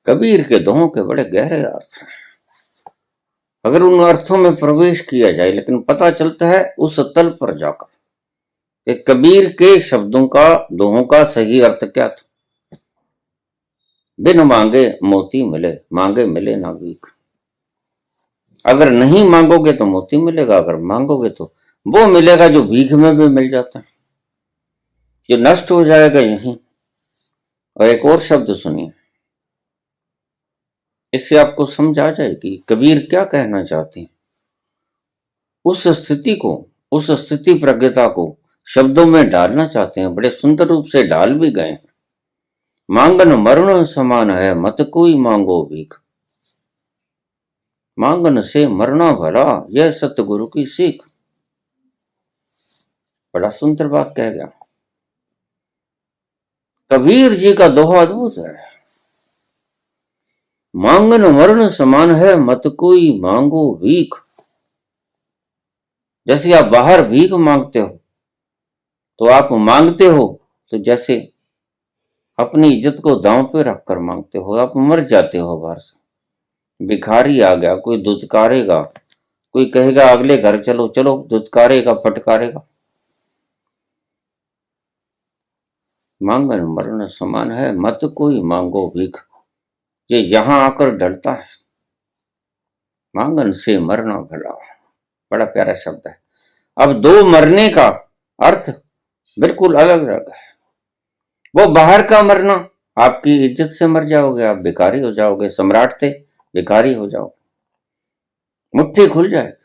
[SPEAKER 1] कबीर के दोहों के बड़े गहरे अर्थ हैं। अगर उन अर्थों में प्रवेश किया जाए, लेकिन पता चलता है उस तल पर जाकर कि कबीर के शब्दों का, दोहों का सही अर्थ क्या था। बिन मांगे मोती मिले, मांगे मिले ना भीख। अगर नहीं मांगोगे तो मोती मिलेगा, अगर मांगोगे तो वो मिलेगा जो भीख में भी मिल जाता है, जो नष्ट हो जाएगा यहीं। और एक और शब्द सुनिए, इससे आपको समझ आ जाएगी कबीर क्या कहना चाहते हैं। उस स्थिति को, उस स्थिति प्रज्ञता को शब्दों में डालना चाहते हैं, बड़े सुंदर रूप से डाल भी गए हैं। मांगन मरण समान है, मत कोई मांगो भीख। मांगन से मरना भला, यह सतगुरु की सीख। बड़ा सुंदर बात कह गया। कबीर जी का दोहा अद्भुत है। मांगन मरण समान है, मत कोई मांगो भीख। जैसे आप बाहर भीख मांगते हो तो आप मांगते हो तो जैसे अपनी इज्जत को दांव पे रखकर मांगते हो, आप मर जाते हो बाहर से। भिखारी आ गया, कोई दुत्कारेगा, कोई कहेगा अगले घर चलो, चलो दुत्कारेगा, फटकारेगा। मांगन मरण समान है, मत कोई मांगो भीख। ये यहां आकर डरता है। मांगन से मरना भला, बड़ा प्यारा शब्द है। अब दो मरने का अर्थ बिल्कुल अलग अलग है। वो बाहर का मरना, आपकी इज्जत से मर जाओगे, आप भिखारी हो जाओगे, सम्राट थे भिखारी हो जाओगे, मुट्ठी खुल जाएगी।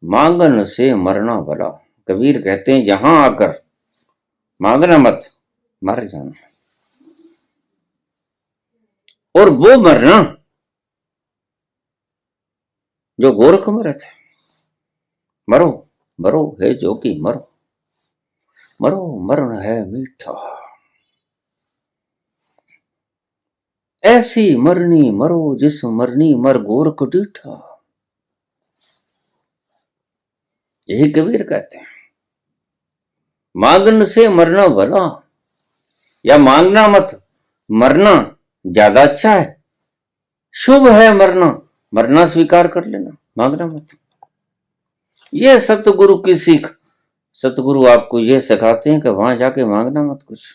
[SPEAKER 1] मांगन से मरना भला, कबीर कहते हैं यहां आकर मांगना मत, मर जाना। और वो मरना जो गोरख मरत है, मरो मरो है जोगी मरो, मरो मरण है मीठा, ऐसी मरनी मरो जिस मरनी मर गोरख डीठा। यही कबीर कहते हैं। मांगन से मरना भला, या मांगना मत, मरना ज्यादा अच्छा है, शुभ है मरना, मरना स्वीकार कर लेना, मांगना मत। यह सतगुरु की सीख। सतगुरु आपको यह सिखाते हैं कि वहां जाके मांगना मत कुछ,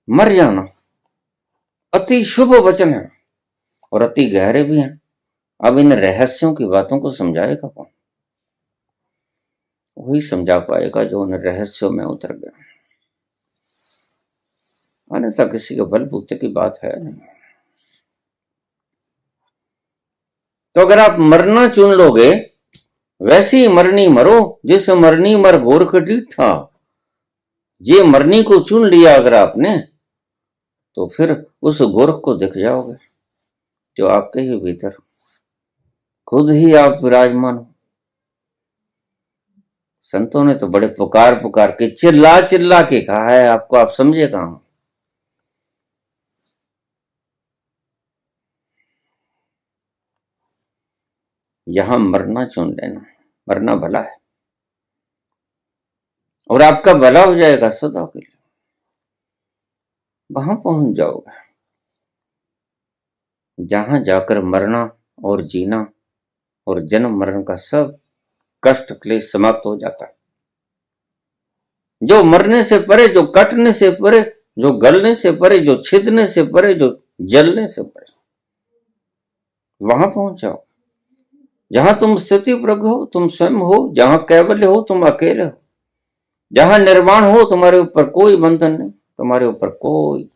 [SPEAKER 1] मर जाना। अति शुभ वचन है और अति गहरे भी हैं। अब इन रहस्यों की बातों को समझाएगा कौन? वही समझा पाएगा जो उन रहस्यों में उतर गया, अन्यथा किसी के बलबूते की बात है नहीं। तो अगर आप मरना चुन लोगे, वैसी मरनी मरो जिस मरनी मर गोरख डीठा। ये मरनी को चुन लिया अगर आपने, तो फिर उस गोरख को दिख जाओगे जो आपके ही भीतर खुद ही आप विराजमान हो। संतों ने तो बड़े पुकार पुकार के चिल्ला चिल्ला के कहा है आपको, आप समझे कहां? यहां मरना चुन लेना, मरना भला है और आपका भला हो जाएगा सदा के लिए। वहां पहुंच जाओगे जहां जाकर मरना और जीना और जन्म मरण का सब कष्ट क्लेश समाप्त हो जाता है। जो मरने से परे, जो कटने से परे, जो गलने से परे, जो छिदने से परे, जो जलने से परे, वहां पहुंच जाओ जहां तुम स्थिति प्रज्ञ हो, तुम स्वयं हो, जहां कैवल्य हो, तुम अकेले हो, जहां निर्वाण हो, तुम्हारे ऊपर कोई बंधन नहीं, तुम्हारे ऊपर कोई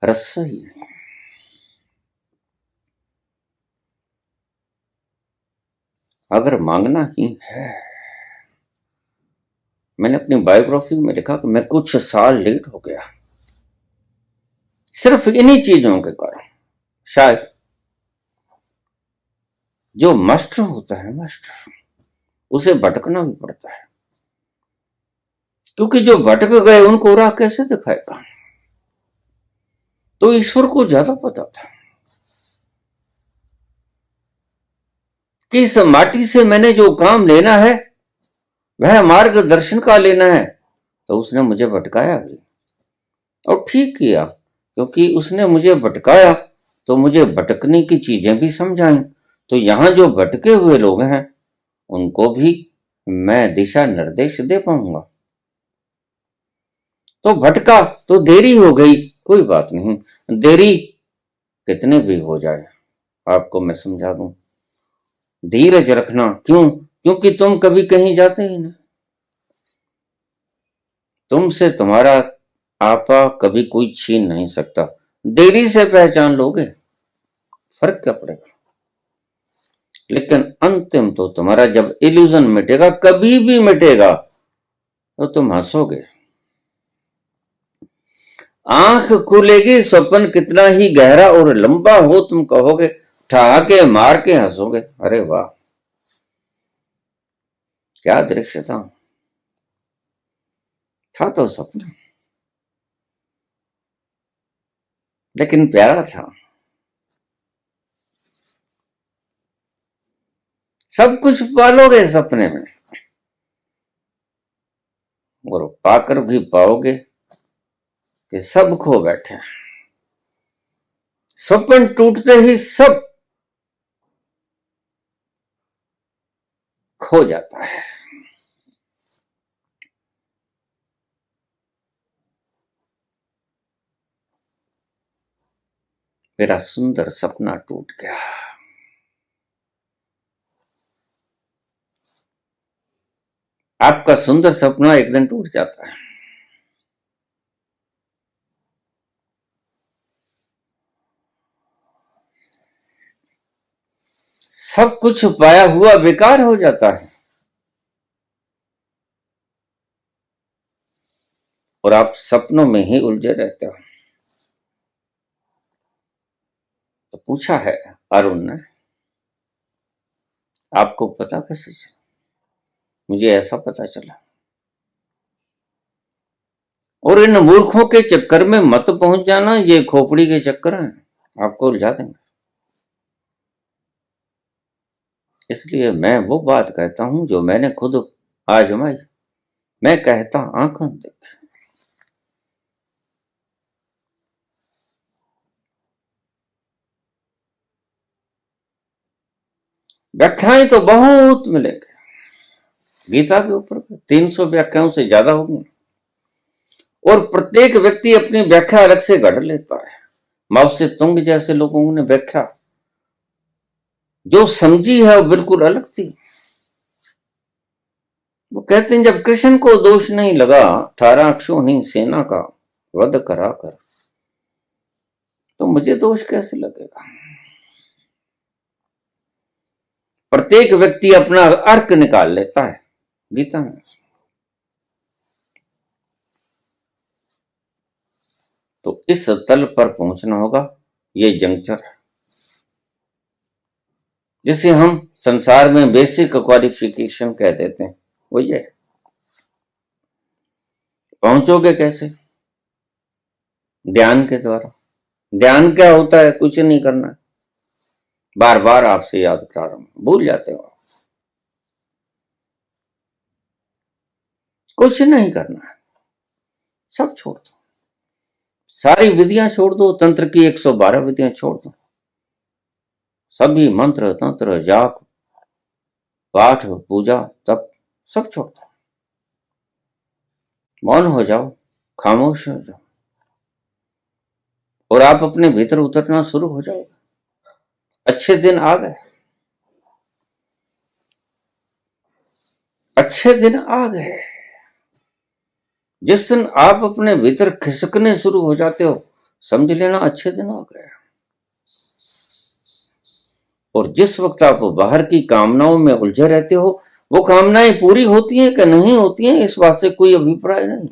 [SPEAKER 1] रस्सा ही नहीं। अगर मांगना ही है, मैंने अपनी बायोग्राफी में लिखा कि मैं कुछ साल लेट हो गया सिर्फ इन्हीं चीजों के कारण। शायद जो मास्टर होता है, मास्टर, उसे भटकना भी पड़ता है, क्योंकि जो भटक गए उनको राह कैसे दिखाएगा? तो ईश्वर को ज्यादा पता था कि इस माटी से मैंने जो काम लेना है वह मार्गदर्शन का लेना है, तो उसने मुझे भटकाया भी और ठीक किया, क्योंकि उसने मुझे भटकाया तो मुझे भटकने की चीजें भी समझाई। तो यहां जो भटके हुए लोग हैं उनको भी मैं दिशा निर्देश दे पाऊंगा। तो भटका तो देरी हो गई, कोई बात नहीं, देरी कितने भी हो जाए आपको मैं समझा दूं। धीरज रखना, क्यों? क्योंकि तुम कभी कहीं जाते ही नहीं, तुमसे तुम्हारा आपा कभी कोई छीन नहीं सकता। देरी से पहचान लोगे, फर्क क्या पड़ेगा? लेकिन अंतिम तो तुम्हारा जब इल्यूजन मिटेगा, कभी भी मिटेगा, तो तुम हंसोगे, आंख खुलेगी, स्वप्न कितना ही गहरा और लंबा हो, तुम कहोगे, ठहाके मार के हंसोगे, अरे वाह क्या दृश्य था तो सपना, लेकिन प्यारा था। सब कुछ पालोगे सपने में और पाकर भी पाओगे कि सब खो बैठे। स्वप्न टूटते ही सब खो जाता है। मेरा सुंदर सपना टूट गया। आपका सुंदर सपना एक दिन टूट जाता है। सब कुछ पाया हुआ बेकार हो जाता है और आप सपनों में ही उलझे रहते हो। तो पूछा है अरुण ने, आपको पता कैसे चला? मुझे ऐसा पता चला। और इन मूर्खों के चक्कर में मत पहुंच जाना, ये खोपड़ी के चक्कर हैं, आपको उलझा देंगे। इसलिए मैं वो बात कहता हूं जो मैंने खुद आजमाई। मैं कहता आंखों देख। व्याख्याएं तो बहुत मिलेंगे, गीता के ऊपर 300 व्याख्याओं से ज्यादा होगी और प्रत्येक व्यक्ति अपनी व्याख्या अलग से गढ़ लेता है। माओ से तुंग जैसे लोगों ने व्याख्या जो समझी है वो बिल्कुल अलग थी। वो कहते हैं जब कृष्ण को दोष नहीं लगा 18 अक्षोहिणी सेना का वध कराकर, तो मुझे दोष कैसे लगेगा? प्रत्येक व्यक्ति अपना अर्क निकाल लेता है गीता में। तो इस तल पर पहुंचना होगा, ये जंक्चर है जिसे हम संसार में बेसिक क्वालिफिकेशन कह देते हैं। वो ये पहुंचोगे कैसे? ध्यान के द्वारा। ध्यान क्या होता है? कुछ नहीं करना, बार बार आपसे याद करा रहा हूं, भूल जाते हो। कुछ नहीं करना है, सब छोड़ दो, सारी विधियां छोड़ दो, तंत्र की 112 विधियां छोड़ दो, सभी मंत्र तंत्र जाप पाठ पूजा तप सब छोड़ दो, मौन हो जाओ, खामोश हो जाओ और आप अपने भीतर उतरना शुरू हो जाओगे। अच्छे दिन आ गए, अच्छे दिन आ गए। जिस दिन आप अपने भीतर खिसकने शुरू हो जाते हो, समझ लेना अच्छे दिन आ गए। और जिस वक्त आप बाहर की कामनाओं में उलझे रहते हो, वो कामनाएं पूरी होती हैं कि नहीं होती हैं इस बात से कोई अभिप्राय नहीं।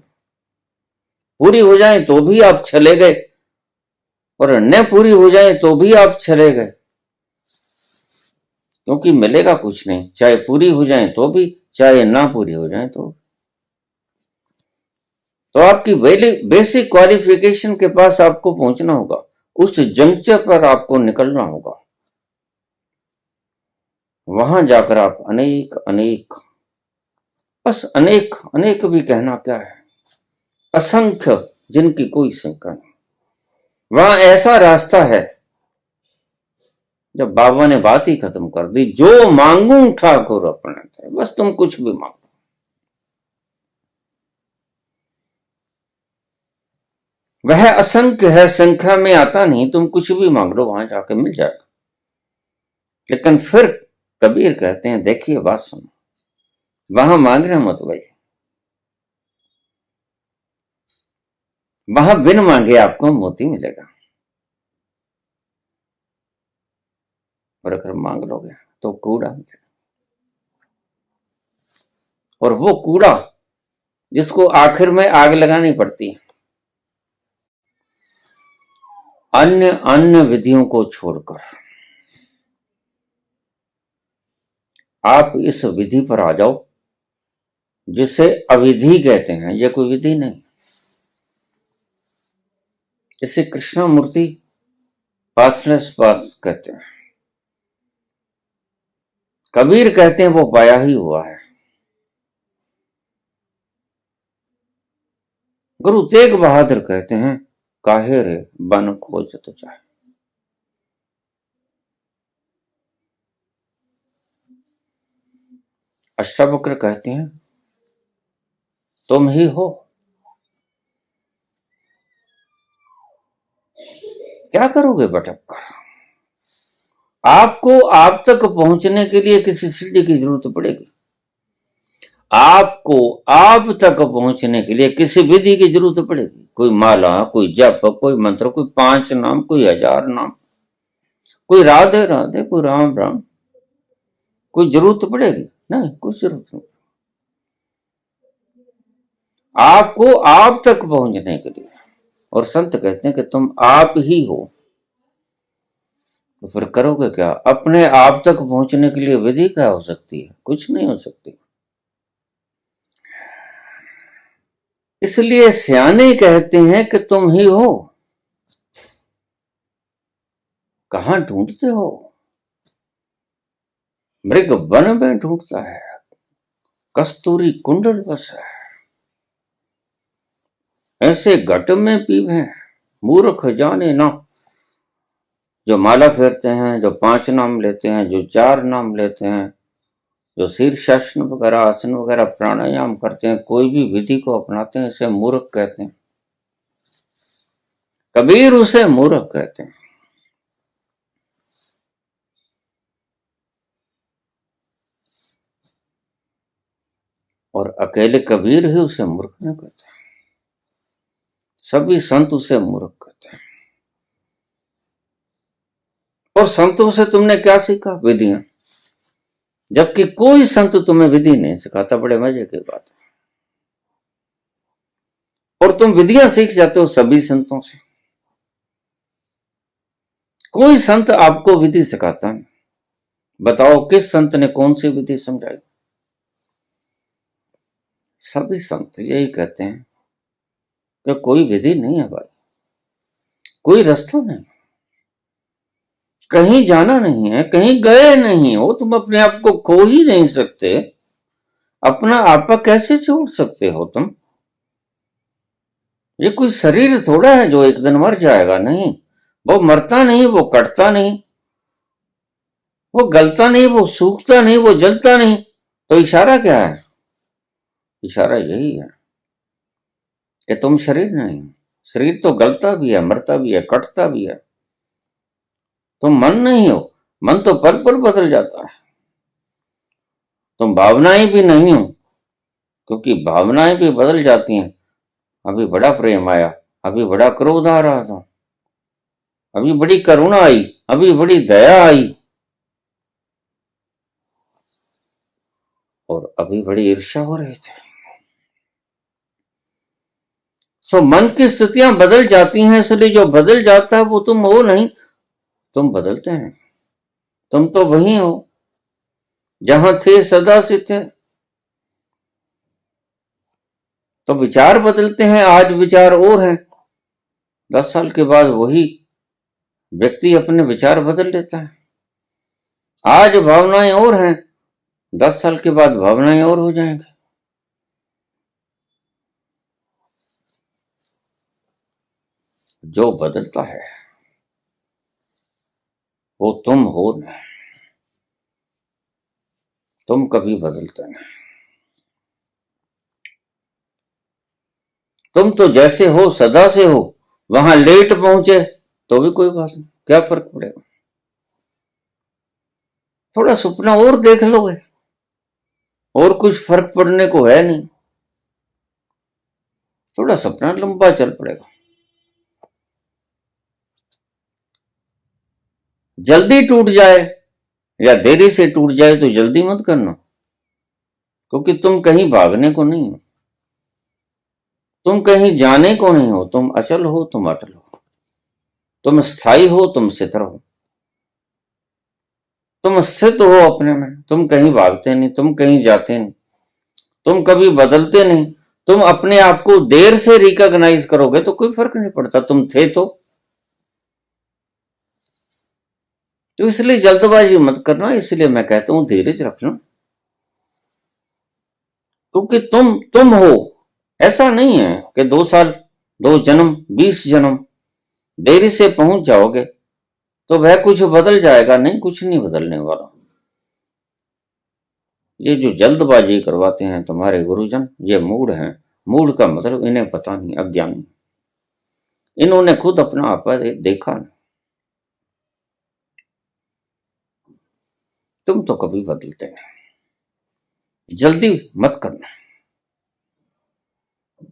[SPEAKER 1] पूरी हो जाए तो भी आप चले गए और न पूरी हो जाए तो भी आप चले गए, क्योंकि मिलेगा कुछ नहीं, चाहे पूरी हो जाए तो भी, चाहे ना पूरी हो जाए तो आपकी बेसिक क्वालिफिकेशन के पास आपको पहुंचना होगा। उस जंक्चर पर आपको निकलना होगा। वहां जाकर आप अनेक अनेक, बस अनेक अनेक भी कहना क्या है, असंख्य जिनकी कोई संख्या नहीं, वहां ऐसा रास्ता है जब बाबा ने बात ही खत्म कर दी, जो मांगू ठाकुर अपने थे, बस तुम कुछ भी मांगो। वह असंख्य है, संख्या में आता नहीं, तुम कुछ भी मांग लो वहां जाके मिल जाएगा। लेकिन फिर कबीर कहते हैं, देखिए बात सुनो, वहां मांग रहे मत भाई, वहां बिन मांगे आपको मोती मिलेगा। और अगर मांग लोगे तो कूड़ा मिलेगा, और वो कूड़ा जिसको आखिर में आग लगानी पड़ती है। अन्य अन्य विधियों को छोड़कर आप इस विधि पर आ जाओ जिसे अविधि कहते हैं। यह कोई विधि नहीं, इसे कृष्णमूर्ति पाथलेस पाथ कहते हैं। कबीर कहते हैं वो पाया ही हुआ है। गुरु तेग बहादुर कहते हैं, काहे रे बन खोज तो चाहे। अष्टावक्र कहते हैं, तुम ही हो। क्या करोगे भटक कर? आपको आप तक पहुंचने के लिए किसी सीढ़ी की जरूरत पड़ेगी। आपको आप तक पहुंचने के लिए किसी विधि की जरूरत पड़ेगी। कोई माला, कोई जप, कोई मंत्र, कोई 5 नाम, कोई 1000 नाम, कोई राधे राधे, कोई राम राम, कोई जरूरत पड़ेगी? नहीं, कोई जरूरत नहीं। आपको आप तक पहुंचने के लिए, और संत कहते हैं कि तुम आप ही हो, तो फिर करोगे क्या? अपने आप तक पहुंचने के लिए विधि क्या हो सकती है? कुछ नहीं हो सकती। इसलिए सियाने कहते हैं कि तुम ही हो। कहां ढूंढते हो? मृग वन में ढूंढता है, कस्तूरी कुंडल बस है। ऐसे घट में पीवे मूर्ख जाने ना। जो माला फेरते हैं, जो 5 नाम लेते हैं, जो 4 नाम लेते हैं, जो शीर्षासन वगैरह, आसन वगैरह प्राणायाम करते हैं, कोई भी विधि को अपनाते हैं, इसे मूर्ख कहते हैं। कबीर उसे मूर्ख कहते हैं। और अकेले कबीर ही उसे मूर्ख नहीं कहते, सभी संत उसे मूर्ख कहते हैं। और संतों से तुमने क्या सीखा? विधियां। जबकि कोई संत तुम्हें विधि नहीं सिखाता। बड़े मजे की बात है। और तुम विधियां सीख जाते हो सभी संतों से। कोई संत आपको विधि सिखाता नहीं। बताओ किस संत ने कौन सी विधि समझाई? सभी संत यही कहते हैं कि कोई विधि नहीं है भाई, कोई रास्ता नहीं, कहीं जाना नहीं है, कहीं गए नहीं हो, तुम अपने आप को खो ही नहीं सकते। अपना आपा कैसे छोड़ सकते हो तुम? ये कोई शरीर थोड़ा है जो एक दिन मर जाएगा। नहीं, वो मरता नहीं, वो कटता नहीं, वो गलता नहीं, वो सूखता नहीं, वो जलता नहीं। तो इशारा क्या है? इशारा यही है कि तुम शरीर नहीं। शरीर तो गलता भी है, मरता भी है, कटता भी है। तुम मन नहीं हो। मन तो पल पल बदल जाता है। तुम भावनाएं भी नहीं हो, क्योंकि भावनाएं भी बदल जाती हैं। अभी बड़ा प्रेम आया, अभी बड़ा क्रोध आ रहा था, अभी बड़ी करुणा आई, अभी बड़ी दया आई, और अभी बड़ी ईर्ष्या हो रही थी। सो मन की स्थितियां बदल जाती हैं, इसलिए जो बदल जाता है वो तुम हो नहीं, तुम बदलते हैं। तुम तो वही हो जहां थे, सदा से थे। तो विचार बदलते हैं। आज विचार और हैं, 10 साल के बाद वही व्यक्ति अपने विचार बदल लेता है। आज भावनाएं और हैं, 10 साल के बाद भावनाएं और हो जाएंगी। जो बदलता है वो तुम हो ना, तुम कभी बदलते नहीं। तुम तो जैसे हो सदा से हो। वहां लेट पहुंचे तो भी कोई बात नहीं, क्या फर्क पड़ेगा? थोड़ा सपना और देख लोगे, और कुछ फर्क पड़ने को है नहीं। थोड़ा सपना लंबा चल पड़ेगा। जल्दी टूट जाए या देरी से टूट जाए तो जल्दी मत करना, क्योंकि तुम कहीं भागने को नहीं हो, तुम कहीं जाने को नहीं हो। तुम अचल हो, तुम अटल हो, तुम स्थायी हो, तुम स्थिर हो, तुम स्थित हो अपने में। तुम कहीं भागते नहीं, तुम कहीं जाते नहीं, तुम कभी बदलते नहीं। तुम अपने आप को देर से रिकॉग्नाइज करोगे तो कोई फर्क नहीं पड़ता, तुम थे तो इसलिए जल्दबाजी मत करना। इसलिए मैं कहता हूं धीरज रखना, क्योंकि तुम हो। ऐसा नहीं है कि 2 साल, 2 जन्म, 20 जन्म देरी से पहुंच जाओगे तो वह कुछ बदल जाएगा। नहीं, कुछ नहीं बदलने वाला। ये जो जल्दबाजी करवाते हैं तुम्हारे गुरुजन, ये मूड हैं। मूड का मतलब इन्हें पता नहीं, अज्ञानी। इन्होंने खुद अपना आपा देखा नहीं। तुम तो कभी बदलते नहीं। जल्दी मत करना,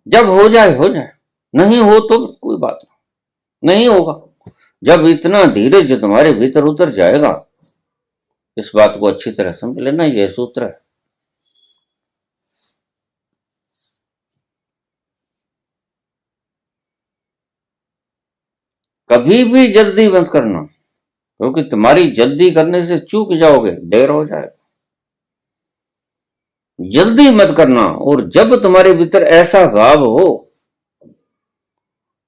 [SPEAKER 1] जब हो जाए हो जाए, नहीं हो तो कोई बात नहीं होगा। जब इतना धीरज तुम्हारे भीतर उतर जाएगा, इस बात को अच्छी तरह समझ लेना, यह सूत्र है। कभी भी जल्दी मत करना, क्योंकि तुम्हारी जल्दी करने से चूक जाओगे, देर हो जाएगा। जल्दी मत करना। और जब तुम्हारे भीतर ऐसा भाव हो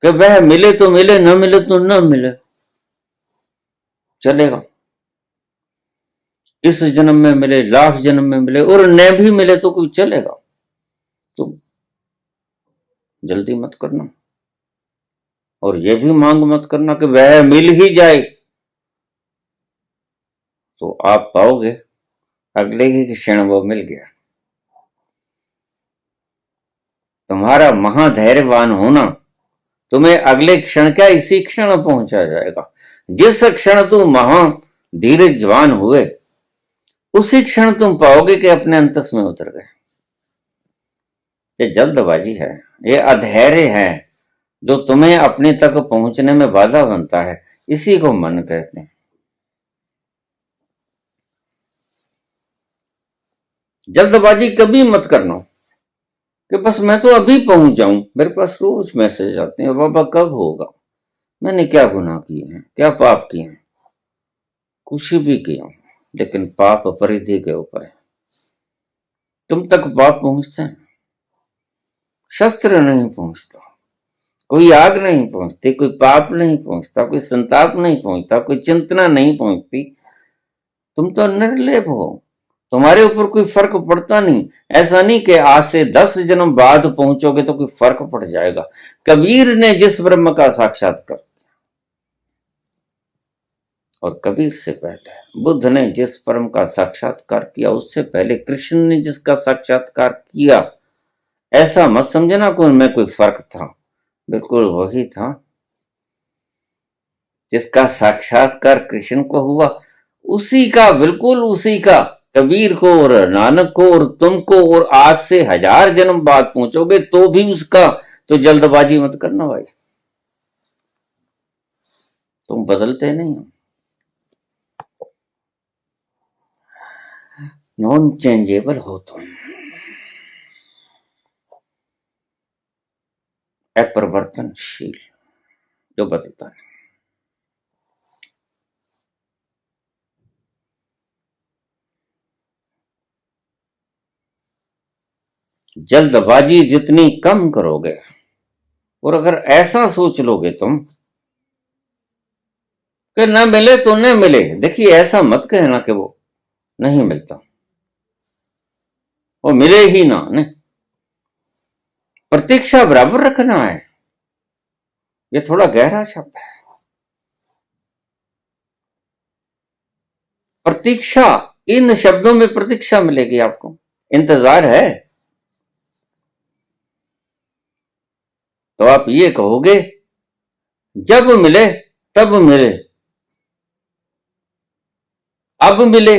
[SPEAKER 1] कि वह मिले तो मिले, न मिले तो न मिले, चलेगा। इस जन्म में मिले, लाख जन्म में मिले, और न भी मिले तो कोई चलेगा। तो जल्दी मत करना। और यह भी मांग मत करना कि वह मिल ही जाए, तो आप पाओगे अगले ही क्षण वो मिल गया। तुम्हारा महाधैर्यवान होना तुम्हें अगले क्षण क्या, इसी क्षण पहुंचा जाएगा। जिस क्षण तुम महा धीरजवान हुए, उसी क्षण तुम पाओगे कि अपने अंतस में उतर गए। ये जल्दबाजी है, ये अधैर्य है, जो तुम्हें अपने तक पहुंचने में बाधा बनता है। इसी को मन कहते हैं। जल्दबाजी कभी मत करना कि बस मैं तो अभी पहुंच जाऊं। मेरे पास रोज मैसेज आते हैं, बाबा कब होगा, मैंने क्या गुनाह किए हैं, क्या पाप किए हैं। कुछ भी किया, लेकिन पाप परिधि के ऊपर है। तुम तक पाप पहुंचता है, शस्त्र नहीं पहुंचता, कोई आग नहीं पहुंचती, कोई पाप नहीं पहुंचता, कोई संताप नहीं पहुंचता, कोई चिंतना नहीं पहुंचती। तुम तो निर्लेप हो, तुम्हारे ऊपर कोई फर्क पड़ता नहीं। ऐसा नहीं कि आज से 10 जन्म बाद पहुंचोगे तो कोई फर्क पड़ जाएगा। कबीर ने जिस ब्रह्म का साक्षात्कार, और कबीर से पहले बुद्ध ने जिस परम का साक्षात्कार किया, उससे पहले कृष्ण ने जिसका साक्षात्कार किया, ऐसा मत समझना कि उनमें कोई फर्क था। बिल्कुल वही था जिसका साक्षात्कार कृष्ण को हुआ, उसी का, बिल्कुल उसी का कबीर को और नानक को और तुमको, और आज से 1000 जन्म बाद पहुंचोगे तो भी उसका। तो जल्दबाजी मत करना भाई, तुम बदलते नहीं हो। नॉन चेंजेबल हो तुम, अपरिवर्तनशील, जो बदलता नहीं। जल्दबाजी जितनी कम करोगे, और अगर ऐसा सोच लोगे तुम कि न मिले तो न मिले, देखिए ऐसा मत कहना कि वो नहीं मिलता, वो मिले ही ना, नहीं। प्रतीक्षा बराबर रखना है। ये थोड़ा गहरा शब्द है। प्रतीक्षा, इन शब्दों में प्रतीक्षा मिलेगी आपको, इंतजार है। तो आप ये कहोगे जब मिले तब मिले, अब मिले,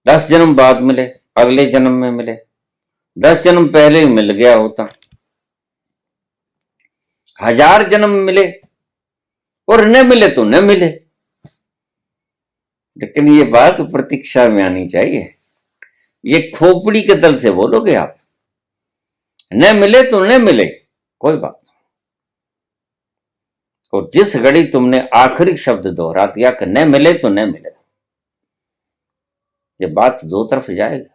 [SPEAKER 1] 10 जन्म बाद मिले, अगले जन्म में मिले, 10 जन्म पहले मिल गया होता, 1000 जन्म मिले, और न मिले तो न मिले। लेकिन ये बात प्रतीक्षा में आनी चाहिए। ये खोपड़ी के तल से बोलोगे आप, न मिले तो न मिले, कोई बात। और जिस घड़ी तुमने आखिरी शब्द दोहरा दिया कि न मिले तो न मिले, ये बात दो तरफ जाएगी।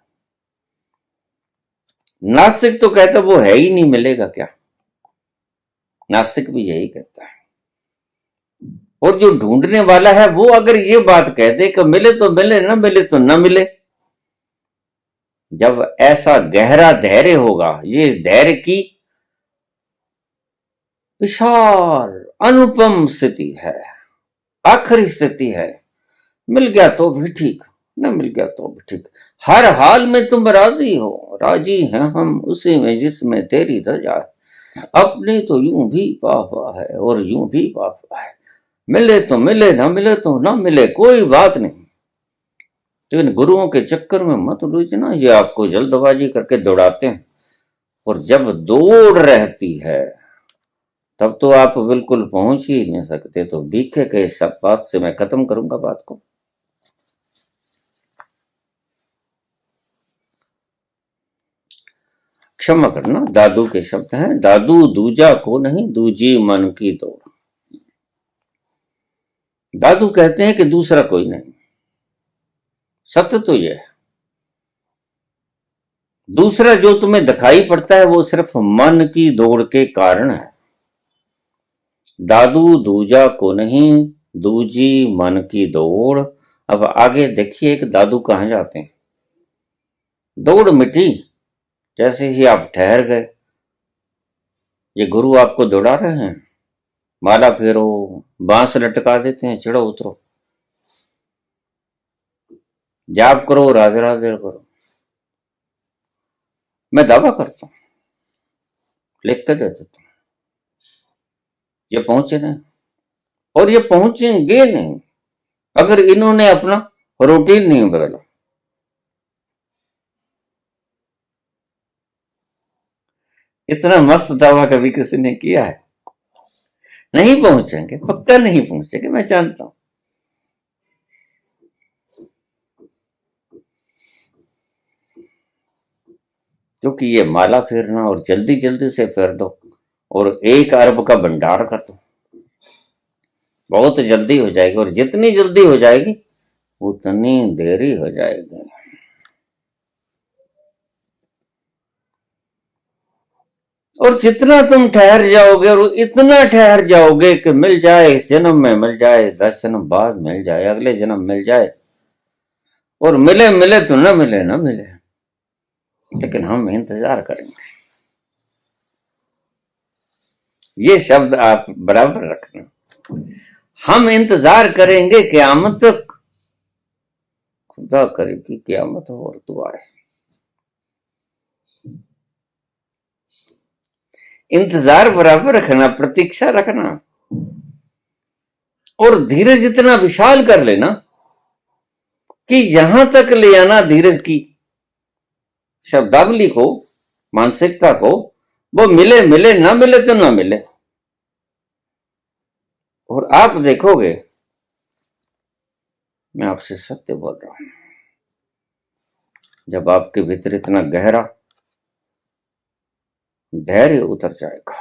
[SPEAKER 1] नास्तिक तो कहता वो है ही नहीं, मिलेगा क्या। नास्तिक भी यही कहता है। और जो ढूंढने वाला है वो अगर ये बात कह दे कि मिले तो मिले, न मिले तो न मिले, जब ऐसा गहरा धैर्य होगा, ये धैर्य की विशाल अनुपम स्थिति है, आखिरी स्थिति है। मिल गया तो भी ठीक, न मिल गया तो भी ठीक, हर हाल में तुम राजी हो। राजी हैं हम उसी में जिसमें तेरी रजा है, अपनी तो यूं भी वाह है और यूं भी वाह है। मिले तो मिले, ना मिले तो ना मिले, कोई बात नहीं। तो इन गुरुओं के चक्कर में मत उलझना, ये आपको जल्दबाजी करके दौड़ाते हैं, और जब दौड़ रहती है तब तो आप बिल्कुल पहुंच ही नहीं सकते। तो बीके के सब बात से मैं खत्म करूंगा बात को। क्षमा करना, दादू के शब्द हैं, दादू दूजा को नहीं दूजी मन की दौड़। दादू कहते हैं कि दूसरा कोई नहीं, सत्य तो यह है, दूसरा जो तुम्हें दिखाई पड़ता है वो सिर्फ मन की दौड़ के कारण है। दादू दूजा को नहीं दूजी मन की दौड़। अब आगे देखिए कि दादू कहां जाते हैं। दौड़ मिटी जैसे ही आप ठहर गए, ये गुरु आपको दौड़ा रहे हैं, माला फेरो, बांस लटका देते हैं, चढ़ो उतरो, जाप करो, राधे राधे करो। मैं दावा करता हूं, लिख कर दे देता हूं, ये पहुंचे नहीं, और ये पहुंचेंगे नहीं अगर इन्होंने अपना रूटीन नहीं बदला। इतना मस्त दावा कभी किसी ने किया है? नहीं पहुंचेंगे, पक्का नहीं पहुंचेंगे, मैं जानता हूं। क्योंकि ये माला फेरना और जल्दी जल्दी से फेर दो और 1 अरब का भंडार कर दो, बहुत जल्दी हो जाएगी, और जितनी जल्दी हो जाएगी उतनी देरी हो जाएगी। और जितना तुम ठहर जाओगे और इतना ठहर जाओगे कि मिल जाए, इस जन्म में मिल जाए, 10 जन्म बाद मिल जाए, अगले जन्म मिल जाए, और मिले मिले तो न मिले न मिले, लेकिन हम इंतजार करेंगे। ये शब्द आप बराबर रखना, हम इंतजार करेंगे क़यामत तक। खुदा करे कि क़यामत हो और तू आए। इंतजार बराबर रखना, प्रतीक्षा रखना, और धीरज इतना विशाल कर लेना कि यहां तक ले आना धीरज की शब्दावली को, मानसिकता को, वो मिले मिले ना मिले तो ना मिले। और आप देखोगे, मैं आपसे सत्य बोल रहा हूं, जब आपके भीतर इतना गहरा धैर्य उतर जाएगा।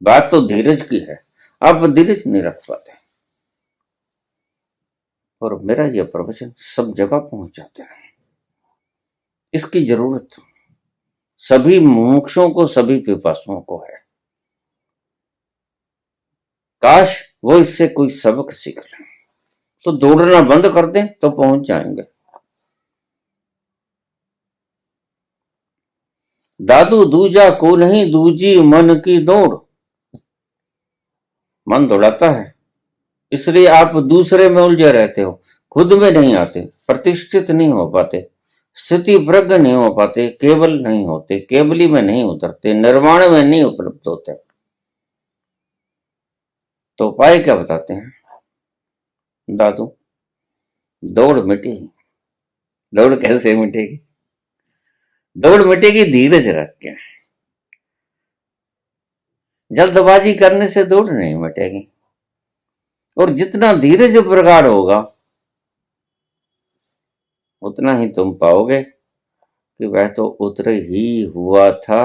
[SPEAKER 1] बात तो धीरज की है, आप धीरज नहीं रख पाते, और मेरा यह प्रवचन सब जगह पहुंच जाता है। इसकी जरूरत सभी मुमुक्षुओं को, सभी पिपासुओं को है। काश वो इससे कोई सबक सीख लें, तो दौड़ना बंद कर दें तो पहुंच जाएंगे। दादू दूजा को नहीं दूजी मन की दौड़। मन दौड़ाता है, इसलिए आप दूसरे में उलझे रहते हो, खुद में नहीं आते, प्रतिष्ठित नहीं हो पाते, स्थिति प्रज्ञ नहीं हो पाते, केवल नहीं होते, केवली में नहीं उतरते, निर्वाण में नहीं उपलब्ध होते। तो उपाय क्या बताते हैं दादू? दौड़ मिटेगी। दौड़ कैसे मिटेगी? दौड़ मिटेगी धीरज रख के। जल्दबाजी करने से दौड़ नहीं मिटेगी, और जितना धीरज प्रगाढ़ होगा उतना ही तुम पाओगे कि वह तो उतर ही हुआ था।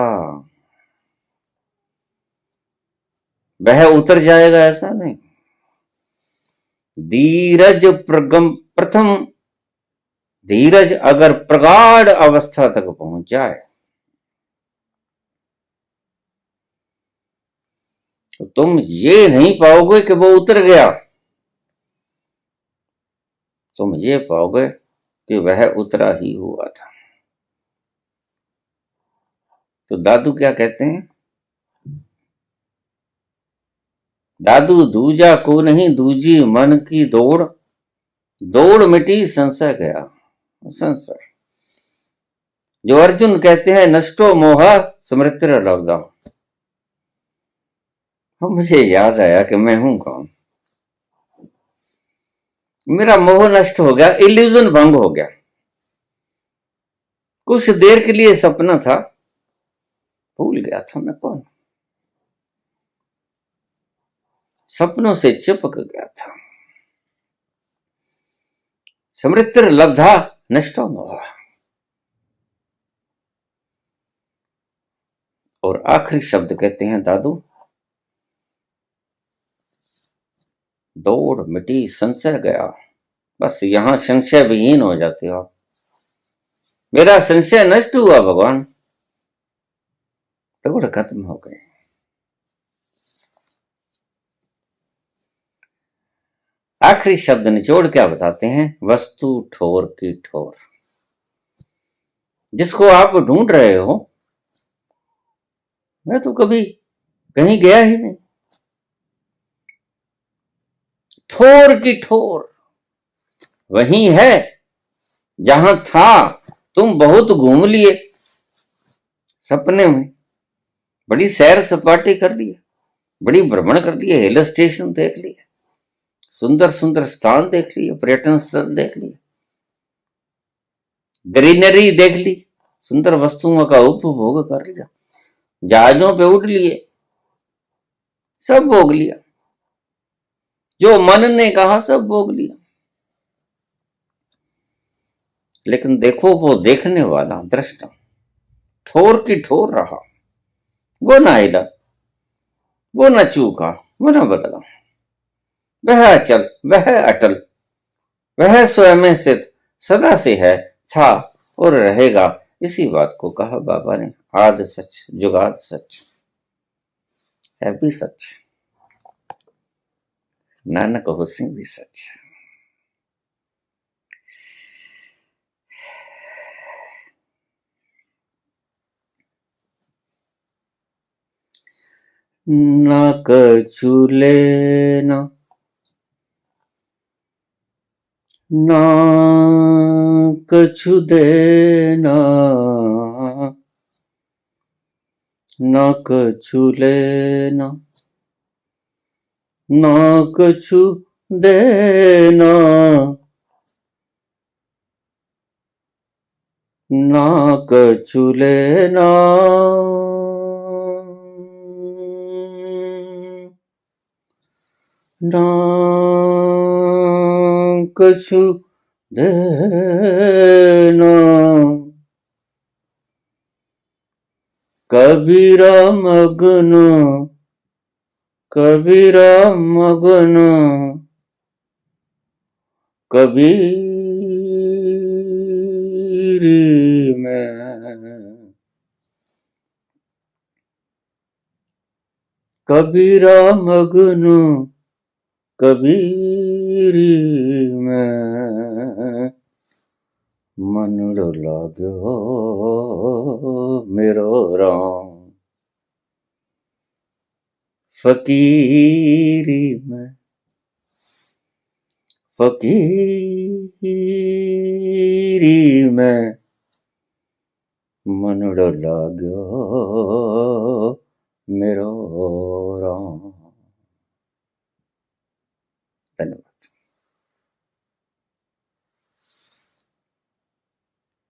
[SPEAKER 1] वह उतर जाएगा ऐसा नहीं। धीरज प्रथम धीरज अगर प्रगाढ़ अवस्था तक पहुंच जाए तो तुम ये नहीं पाओगे कि वो उतर गया, तुम ये पाओगे कि वह उतरा ही हुआ था। तो दादू क्या कहते हैं? दादू दूजा को नहीं दूजी मन की दौड़, दौड़ मिटी संशय गया। संशय, जो अर्जुन कहते हैं नष्टो मोह स्मृतिर लब्धा। अब मुझे याद आया कि मैं हूं कौन। मेरा मोह नष्ट हो गया, इल्यूजन भंग हो गया। कुछ देर के लिए सपना था, भूल गया था मैं कौन, सपनों से चिपक गया था। समृतिर लब्धा नष्टो मोह। और आखिरी शब्द कहते हैं दादू, दौड़ मिटी संशय गया। बस यहां संशय विहीन हो जाते हो आप। मेरा संशय नष्ट हुआ भगवान, दौड़ खत्म हो गई। आखिरी शब्द निचोड़ क्या बताते हैं, वस्तु ठोर की ठोर। जिसको आप ढूंढ रहे हो, मैं तो कभी कहीं गया ही नहीं। ठोर की ठोर वही है जहां था, तुम बहुत घूम लिए सपने में, बड़ी सैर सपाटे कर लिए, बड़ी भ्रमण कर लिए, हिल स्टेशन देख लिए, सुंदर सुंदर स्थान देख लिए, पर्यटन स्थल देख लिए, ग्रीनरी देख ली, सुंदर वस्तुओं का उपभोग कर लिया, जहाजों पे उड़ लिए, सब भोग लिया, जो मन ने कहा सब भोग लिया। लेकिन देखो वो देखने वाला दृष्टा ठोर की ठोर रहा। वो ना हिला, वो न चूका, वो न बदला, वह अचल, वह अटल, वह स्वयं स्थित सदा से है, था और रहेगा। इसी बात को कहा बाबा ने, आद सच जुगाद सच है भी सच, नानक होसी भी सच। ना कछु लेना ना कछु देना, ना कछु लेना ना कछु देना, ना कछु लेना ना कछु देना। कबीरा मगन, कबीरा मगन, कबीर में, कबीरा मगन कबीर में, मनड़ लाग्यो मेरो राम, फकीरी में, फकीरी में, मनड़ लाग्यो मेरो राम। धन्यवाद।